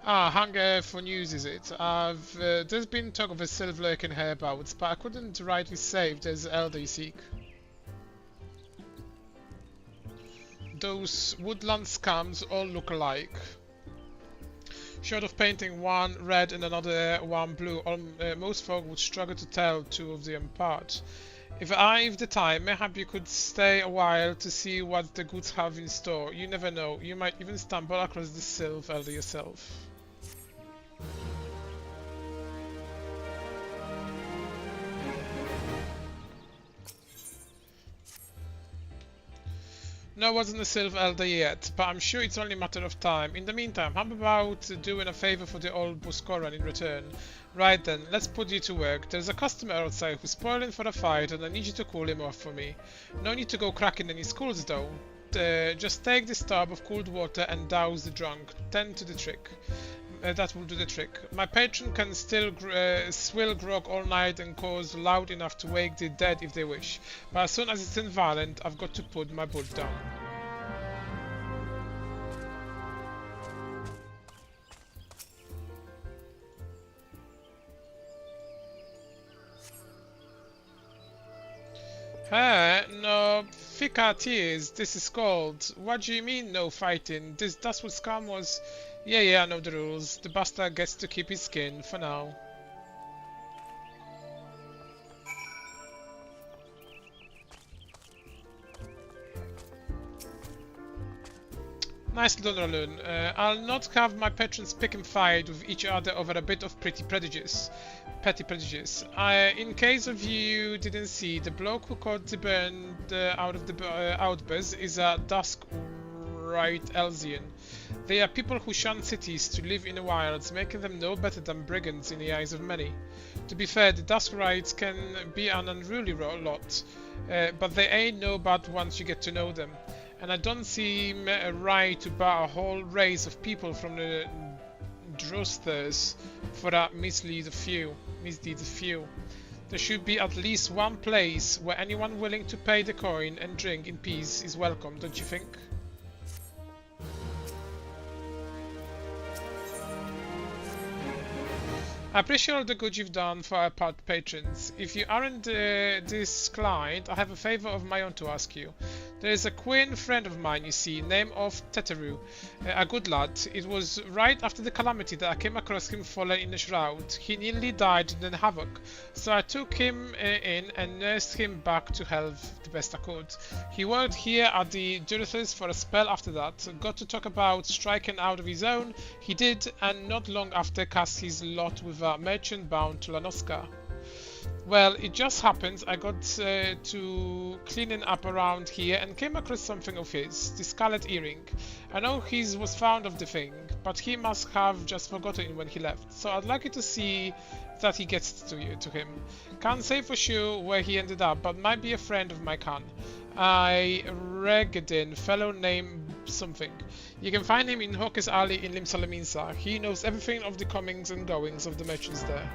Ah, hunger for news, is it? There's been talk of a Sylph lurking hereabouts, but I couldn't rightly say if there's elder you seek. Those woodland scums all look alike. Short of painting one red and another one blue, most folk would struggle to tell two of them apart. If I've the time, mayhap you could stay a while to see what the goods have in store. You never know, you might even stumble across the Sylph Elder yourself. No one's in the Silver Elder yet, but I'm sure it's only a matter of time. In the meantime, how about doing a favor for the old Buscoran in return? Right then, let's put you to work. There's a customer outside who's spoiling for a fight and I need you to cool him off for me. No need to go cracking any skulls though. Just take this tub of cold water and douse the drunk. Tend to the trick. That will do the trick. My patron can still swill grog all night and cause loud enough to wake the dead if they wish. But as soon as it's inviolent, I've got to put my boot down. No fika tears, this is called. What do you mean no fighting? That's what scam was. Yeah, I know the rules. The bastard gets to keep his skin for now. Nice little raloon. I'll not have my patrons pick and fight with each other over a bit of petty prejudice. In case of you didn't see, the bloke who caught the burned out of the outburst is a Duskrite Elzian. They are people who shun cities to live in the wilds, making them no better than brigands in the eyes of many. To be fair, the Duskrites can be an unruly lot, but they ain't no bad once you get to know them. And I don't seem right to bar a whole race of people from the Drosters for a misdeed few. There should be at least one place where anyone willing to pay the coin and drink in peace is welcome, don't you think? I appreciate all the good you've done for our patrons. If you aren't this client, I have a favor of my own to ask you. There is a queen friend of mine, you see, named of Teteru, a good lad. It was right after the calamity that I came across him fallen in a shroud. He nearly died in the havoc, so I took him in and nursed him back to health the best I could. He worked here at the Jurithus for a spell after that. Got to talk about striking out of his own. He did, and not long after cast his lot with a merchant bound to Lanoska. Well, it just happens I got to cleaning up around here and came across something of his, the scarlet earring. I know he was fond of the thing, but he must have just forgotten it when he left, so I'd like you to see that he gets to him. Can't say for sure where he ended up, but might be a friend of my Khan. I Regadin, fellow named something. You can find him in Hawker's Alley in Limsalaminsa. He knows everything of the comings and goings of the merchants there.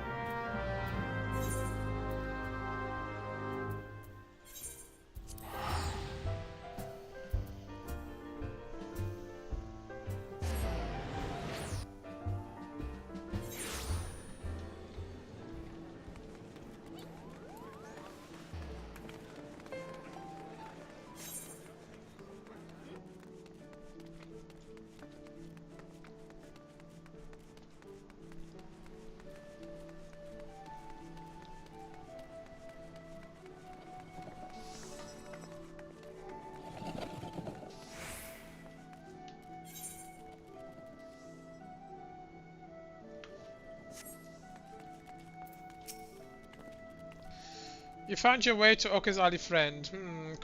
You found your way to Oke's Alley friend.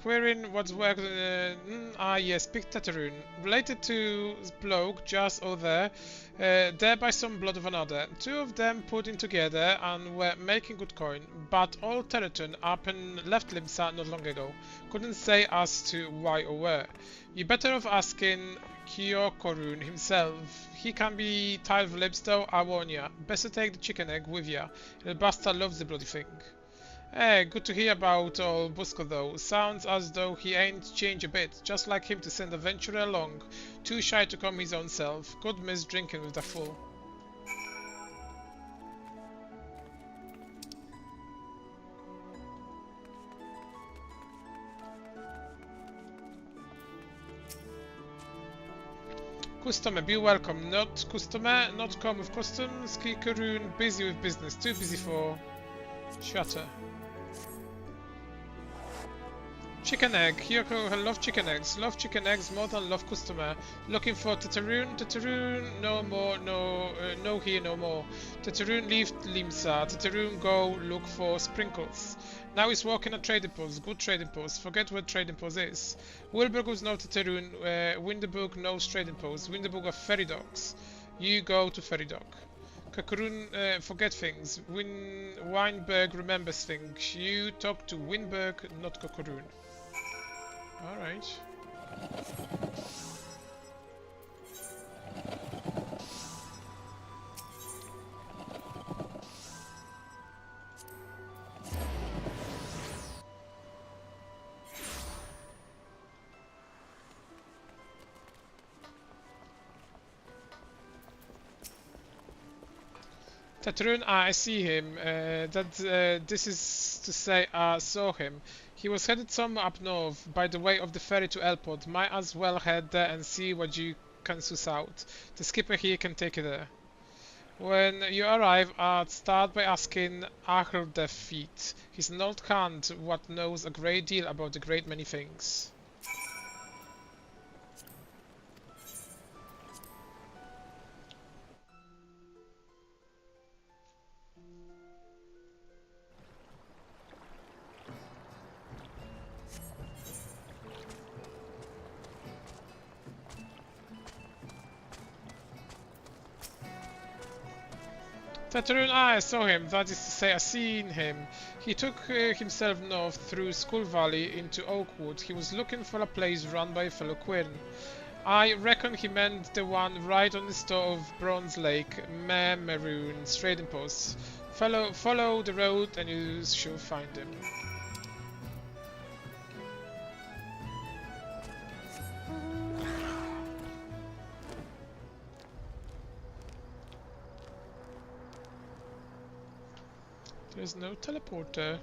Querying what's work. Yes, Big Teteroon. Related to bloke just over there by some blood of another. Two of them put in together and were making good coin, but old Tereton up and left Limsa not long ago. Couldn't say as to why or where. You better off asking Kyokorun himself. He can be tired of lips though, I warn ya. Best to take the chicken egg with ya. The bastard loves the bloody thing. Hey, good to hear about old Busco though. Sounds as though he ain't changed a bit. Just like him to send a venturer along. Too shy to come his own self. Good miss drinking with the fool. Customer, be welcome. Not customer, not come with customs. Kikurun, busy with business. Too busy for... Shutter. Chicken egg. Hiro love chicken eggs. Love chicken eggs more than love customer. Looking for Teteroon. Teteroon no more. No here no more. Teteroon leave Limsa. Teteroon go look for sprinkles. Now he's walking a trading post. Good trading post. Forget what trading post is. Wilbur goes no Teteroon. Winterburg knows trading post. Winterburg are ferry dogs. You go to ferry dog. Kakurun forget things. Weinberg remembers things. You talk to Winberg, not Kakurun. Alright. Tetrun, I see him. This is to say I saw him. He was headed somewhere up north, by the way of the ferry to Elport. Might as well head there and see what you can suss out. The skipper here can take you there. When you arrive, I'd start by asking Ahldefeet. He's an old hand what knows a great deal about a great many things. Tetrun, I saw him, that is to say, I seen him. He took himself north through Skull Valley into Oakwood. He was looking for a place run by a fellow Quinn. I reckon he meant the one right on the store of Bronze Lake, Maroon's trading post. Follow the road and you shall find him. There's no teleporter.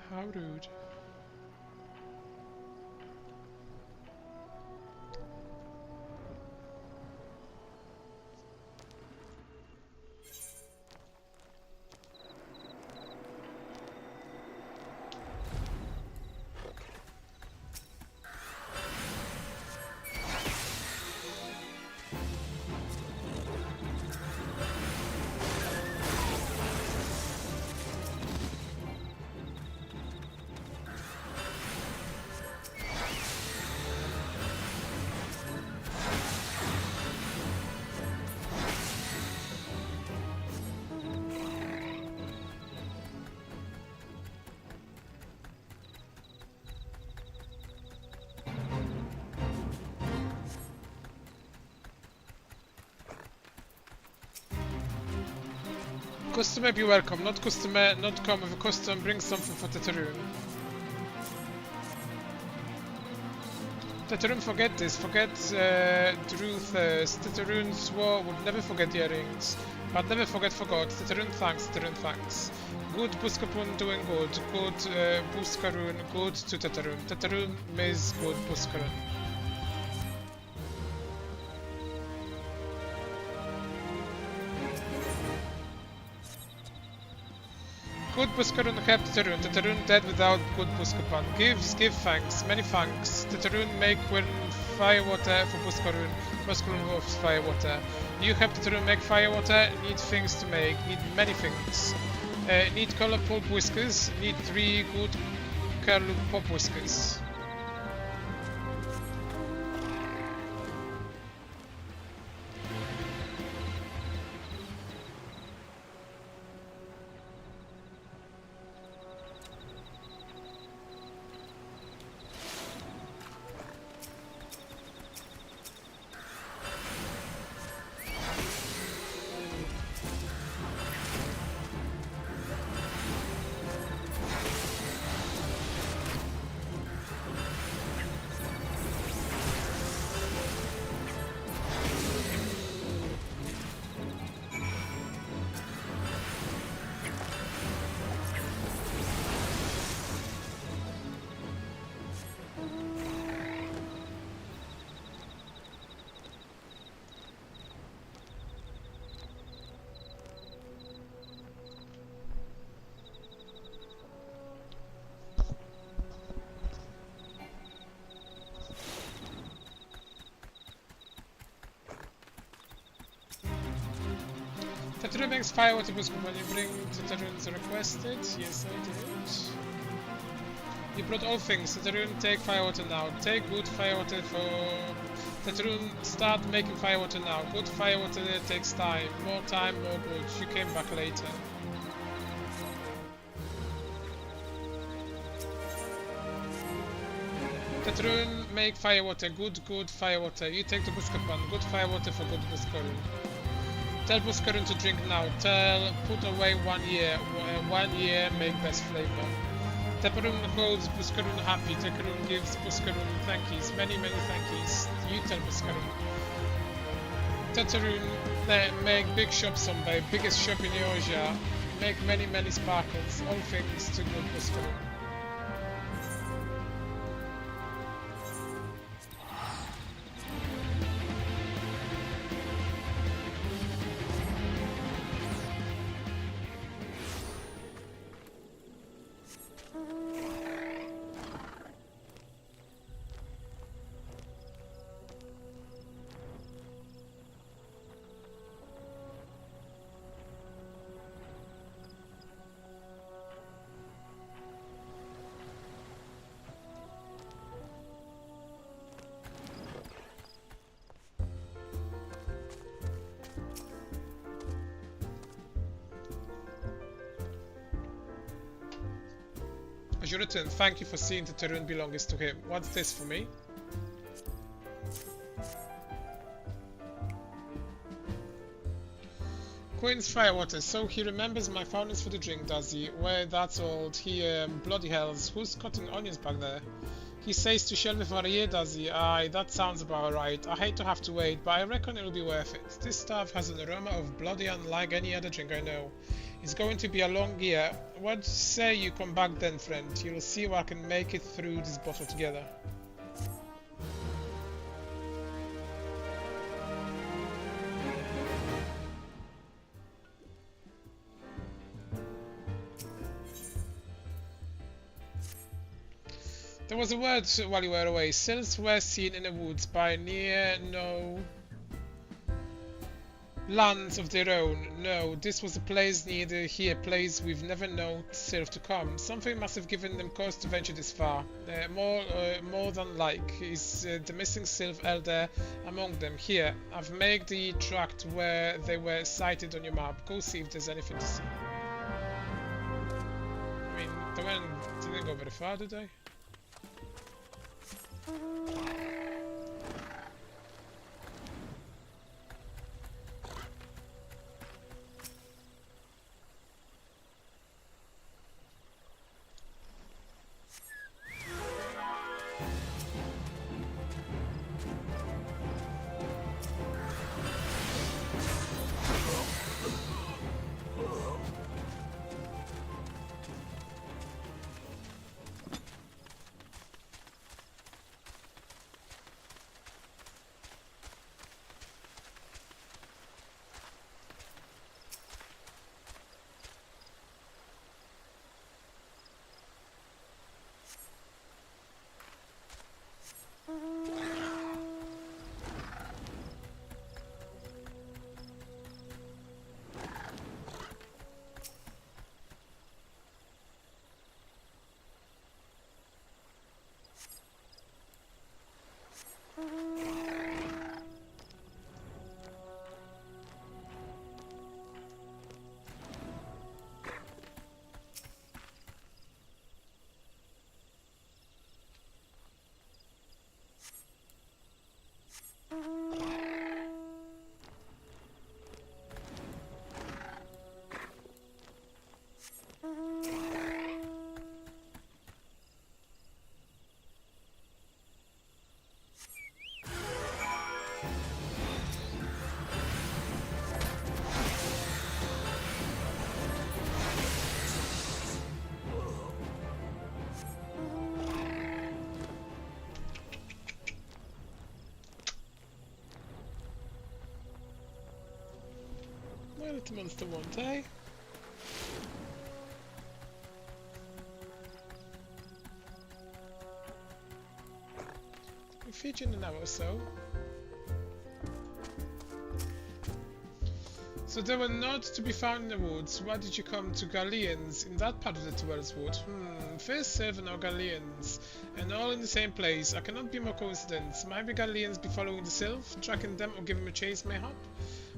How rude. Customer be welcome, not customer, not come with a custom, bring something for Teterun. Teterun forget this, forget Druthers. Teterun swore would never forget the earrings, but never forgot. Teterun thanks, Good Buskapun doing good, good Buskarun, good to Teterun. Teterun miss good Buskarun. Good Buskarun help Teterun. Teterun dead without good Buskapan. Give thanks, many thanks. Teterun make firewater for Buskarun. Buskarun loves firewater. You help Teterun make firewater. Need things to make. Need many things. Need colorful whiskers. Need 3 good curl pop whiskers. Tetrun makes firewater buscar when you bring Tetrun's requested. Yes, I did. You brought all things. Tetrun, take firewater now. Take good firewater for... Tetrun, start making firewater now. Good firewater takes time. More time, more good. You came back later. Tetrun, make firewater. Good, good firewater. You take the buscar pan. Good firewater for good buscarun. Tell buscarun to drink now. Tell, put away 1 year. 1 year, make best flavor. Tetrun holds buscarun happy. Tetrun gives buscarun thankies. Many, many thankies. You tell buscarun. Tetrun, make big shop someday. Biggest shop in Eorzea. Make many, many sparkles. All things to good buscarun. As you return, thank you for seeing the Tetrun belongs to him. What's this for me? Queen's firewater. So he remembers my fondness for the drink, does he? Well, that's old. He, bloody hells. Who's cutting onions back there? He says to shelve it for a year, does he? Aye, that sounds about right. I hate to have to wait, but I reckon it'll be worth it. This stuff has an aroma of bloody unlike any other drink I know. It's going to be a long year. What say you come back then, friend? You'll see what I can make it through this bottle together. There was a word while you were away. Seals were seen in the woods by near no lands of their own. No, this was a place near the here, place we've never known Sylph to come. Something must have given them cause to venture this far. More than like, is the missing Sylph elder among them. Here, I've made the tract where they were sighted on your map. Go see if there's anything to see. I mean, they didn't go very far, did they? My little monster won't, eh? We'll feed you in an hour or so. So they were not to be found in the woods. Why did you come to Galileans in that part of the Dwellers Wood? First servant or Galileans, and all in the same place. I cannot be more coincidence. Might the Galileans be following the Sylph, tracking them, or giving them a chase mayhap?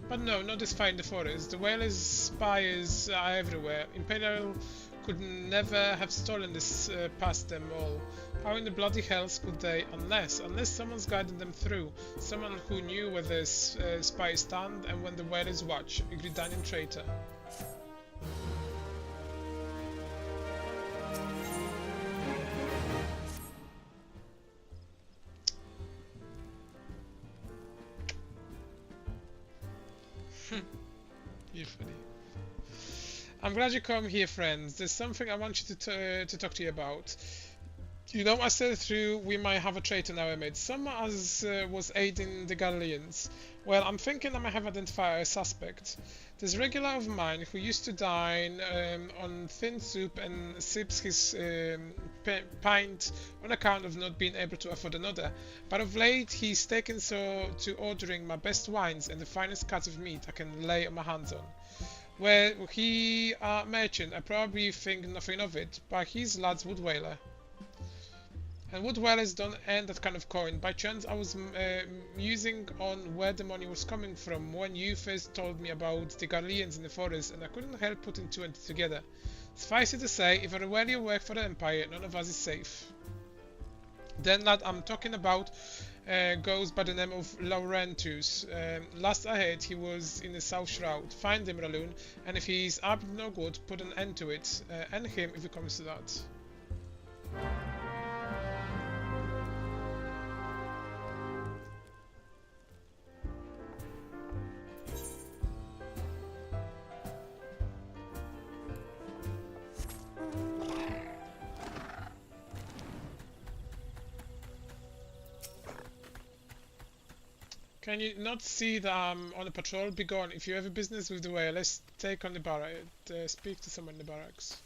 But no, not this far in the forest. The whalers' spires are everywhere. Imperial could never have stolen this past them all. How in the bloody hells could they? Unless someone's guiding them through. Someone who knew where the spies stand and when the whalers watch. A Gridanian traitor. You're funny. I'm glad you come here, friends. There's something I want you to talk to you about. You know, I said through we might have a traitor in our midst. Some as was aiding the Galileans. Well, I'm thinking I might have identified a suspect. There's a regular of mine who used to dine on thin soup and sips his pint on account of not being able to afford another. But of late he's taken so to ordering my best wines and the finest cuts of meat I can lay my hands on. Well, he a merchant, I probably think nothing of it, but he's lad's wood whaler. And wood whalers don't earn that kind of coin. By chance I was musing on where the money was coming from when you first told me about the Galileans in the forest, and I couldn't help putting two and two together. Suffice it to say, if I really work for the Empire, none of us is safe. Then lad I'm talking about goes by the name of Laurentus. Last I heard he was in the South Shroud. Find him, Raloon, and if he's up to no good, put an end to it. End him if it comes to that. Can you not see that I'm on a patrol? Be gone. If you have a business with the whale, let's take on the barrack. Speak to someone in the barracks.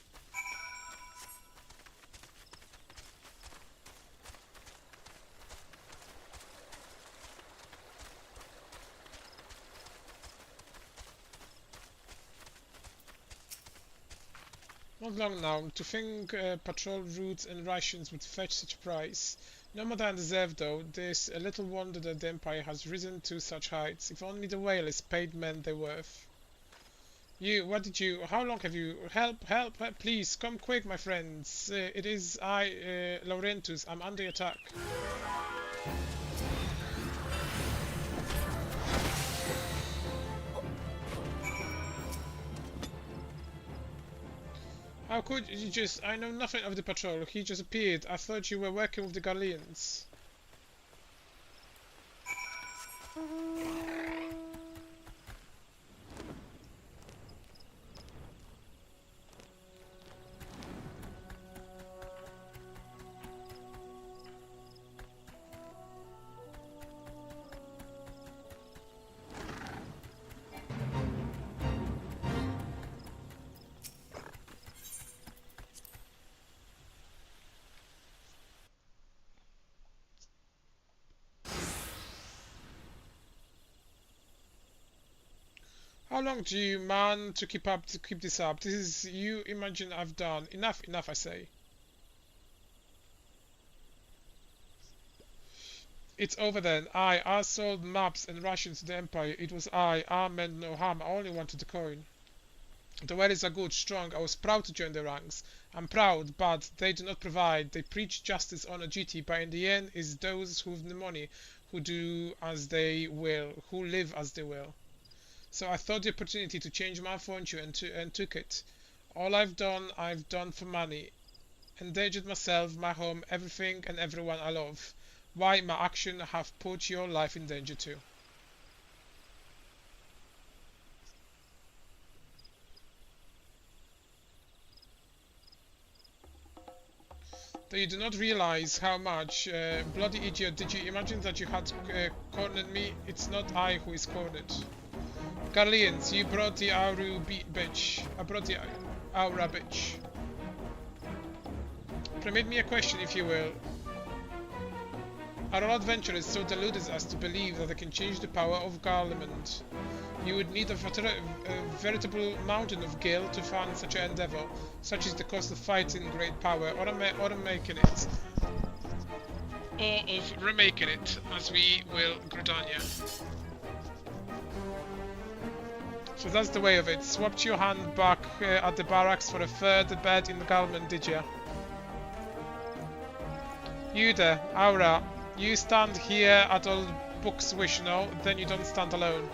Not long now. To think patrol routes and rations would fetch such a price. No more than I deserve, though. There's a little wonder that the Empire has risen to such heights. If only the whalers paid men their worth. You, what did you, how long have you, help, help, help, please, come quick, my friends. It is I, Laurentus, I'm under attack. How could you just... I know nothing of the patrol. He just appeared. I thought you were working with the Galileans. How long do you man to keep this up? This is you imagine I've done. Enough, I say. It's over then. I sold maps and rations to the Empire. It was I meant no harm. I only wanted the coin. The whalers are good, strong. I was proud to join the ranks. I'm proud, but they do not provide. They preach justice, honor, duty, but in the end, it's those who have the money who do as they will, who live as they will. So I thought the opportunity to change my fortune and took it. All I've done for money. Endangered myself, my home, everything and everyone I love. Why, my action have put your life in danger too. Though you do not realize how much, bloody idiot, did you imagine that you had cornered me? It's not I who is cornered. Galileans, you brought the Aura bitch. I brought the Aura bitch. Permit me a question, if you will. Are all adventurers so deluded as to believe that they can change the power of Garlemald? You would need a veritable mountain of gale to fund such an endeavor. Such is the cost of fighting great power, or making it. Or of remaking it, as we will Gridania. So that's the way of it. Swapped your hand back at the barracks for a third bed in Garlemald, did ya? You there, Aura. You stand here at all Book's wish, no? Then you don't stand alone.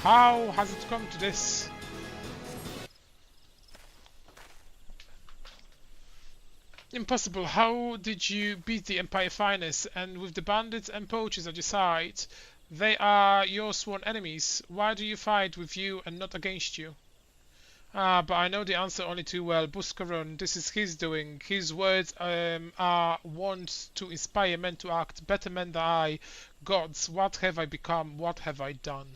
How has it come to this? Impossible. How did you beat the Empire finest, and with the bandits and poachers at your side? They are your sworn enemies. Why do you fight with you and not against you? Ah, but I know the answer only too well. Buscarron, this is his doing. His words are wont to inspire men to act, better men than I. Gods, what have I become? What have I done?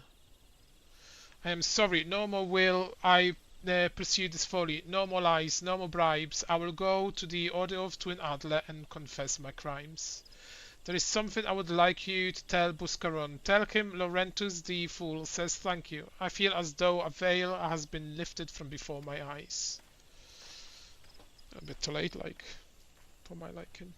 I am sorry, no more will I pursue this folly. No more lies, no more bribes. I will go to the Order of Twin Adler and confess my crimes. There is something I would like you to tell Buscarron. Tell him Laurentus the Fool says thank you. I feel as though a veil has been lifted from before my eyes. A bit too late, like, for my liking.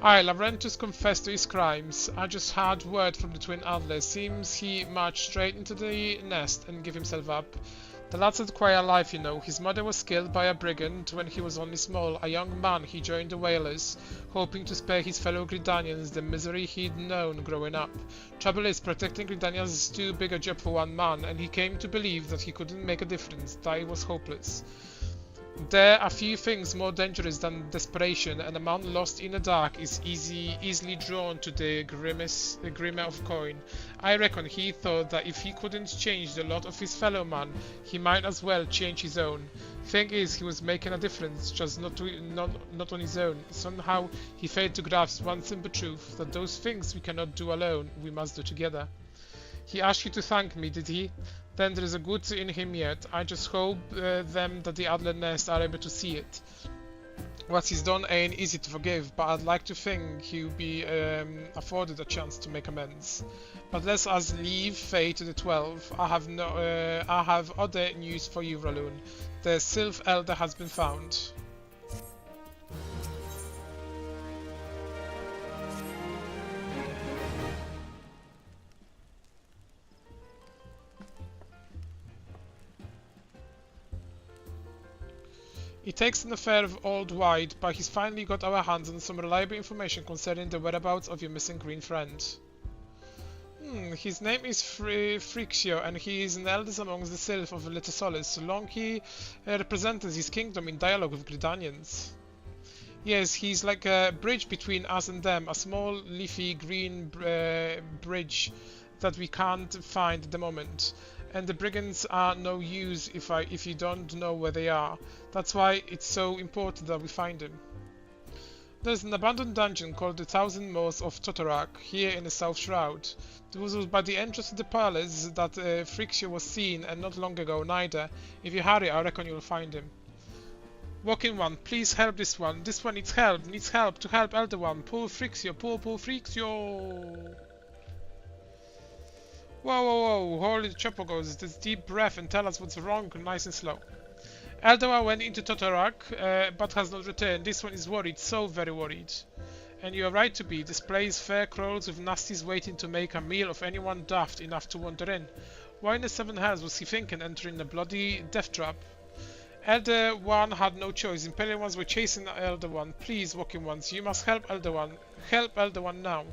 Aye, Laurentus confessed to his crimes. I just had word from the Twin Adler. Seems he marched straight into the nest and gave himself up. The lad's had quite a life, you know. His mother was killed by a brigand when he was only small. A young man, he joined the Whalers, hoping to spare his fellow Gridanians the misery he'd known growing up. Trouble is, protecting Gridanians is too big a job for one man, and he came to believe that he couldn't make a difference, that it was hopeless. There are few things more dangerous than desperation, and a man lost in the dark is easily drawn to the glimmer of coin. I reckon he thought that if he couldn't change the lot of his fellow man, he might as well change his own. Thing is, he was making a difference, just not on his own. Somehow he failed to grasp one simple truth, that those things we cannot do alone, we must do together. He asked you to thank me, did he? then there is a good in him yet. I just hope them that the Adler Nest are able to see it. What he's done ain't easy to forgive, but I'd like to think he'll be afforded a chance to make amends. But let us leave fate to the 12. I have other news for you, Raloon. The Sylph Elder has been found. It takes an affair of old wide, but he's finally got our hands on some reliable information concerning the whereabouts of your missing green friend. His name is Frixio, and he is an eldest amongst the Sylph of Little Solace, so long he represents his kingdom in dialogue with Gridanians. Yes, he's like a bridge between us and them, a small leafy green bridge that we can't find at the moment. And the brigands are no use if you don't know where they are. That's why it's so important that we find them. There's an abandoned dungeon called the Thousand Moors of Totorak here in the South Shroud. It was by the entrance to the palace that Frixio was seen, and not long ago neither. If you hurry, I reckon you'll find him. Walking one, please help this one. This one needs help to help Elder One. Pull Frixio, pull Frixio! Whoa, holy chopogos, this deep breath and tell us what's wrong, nice and slow. Eldoa went into Totorak, but has not returned. This one is worried, so very worried. And you are right to be. This place fair crawls with nasties waiting to make a meal of anyone daft enough to wander in. Why in the seven hells was he thinking entering a bloody death trap? Elder One had no choice. Imperial ones were chasing Elder One. Please, walking ones, you must help Elder One. Help Elder One now.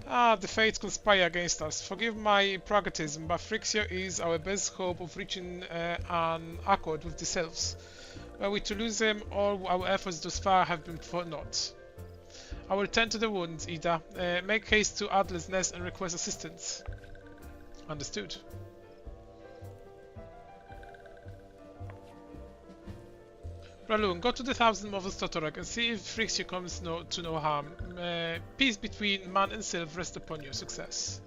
The fates conspire against us. Forgive my pragmatism, but Frixio is our best hope of reaching an accord with the Sylphs. Were we to lose him, all our efforts thus far have been for naught. I will tend to the wounds, Ida. Make haste to Adler's Nest and request assistance. Understood. Raloon, go to the Thousand Moors of Totorak and see if Frixio comes to no harm. Peace between man and Sylph rest upon your success.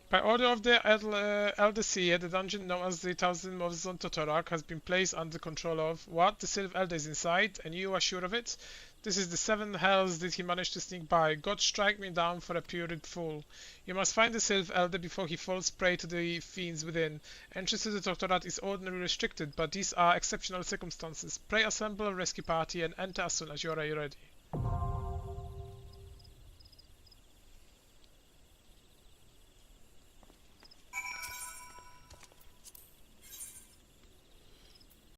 By order of the Elder Seer, the dungeon known as the Thousand Moors on Totorak has been placed under control of what? The Sylph Elder is inside, and you are sure of it? This is the seven hells did he manage to sneak by. God strike me down for a purid fool. You must find the Sylph Elder before he falls prey to the fiends within. Entrance to the Totorak is ordinarily restricted, but these are exceptional circumstances. Pray assemble a rescue party and enter as soon as you are ready.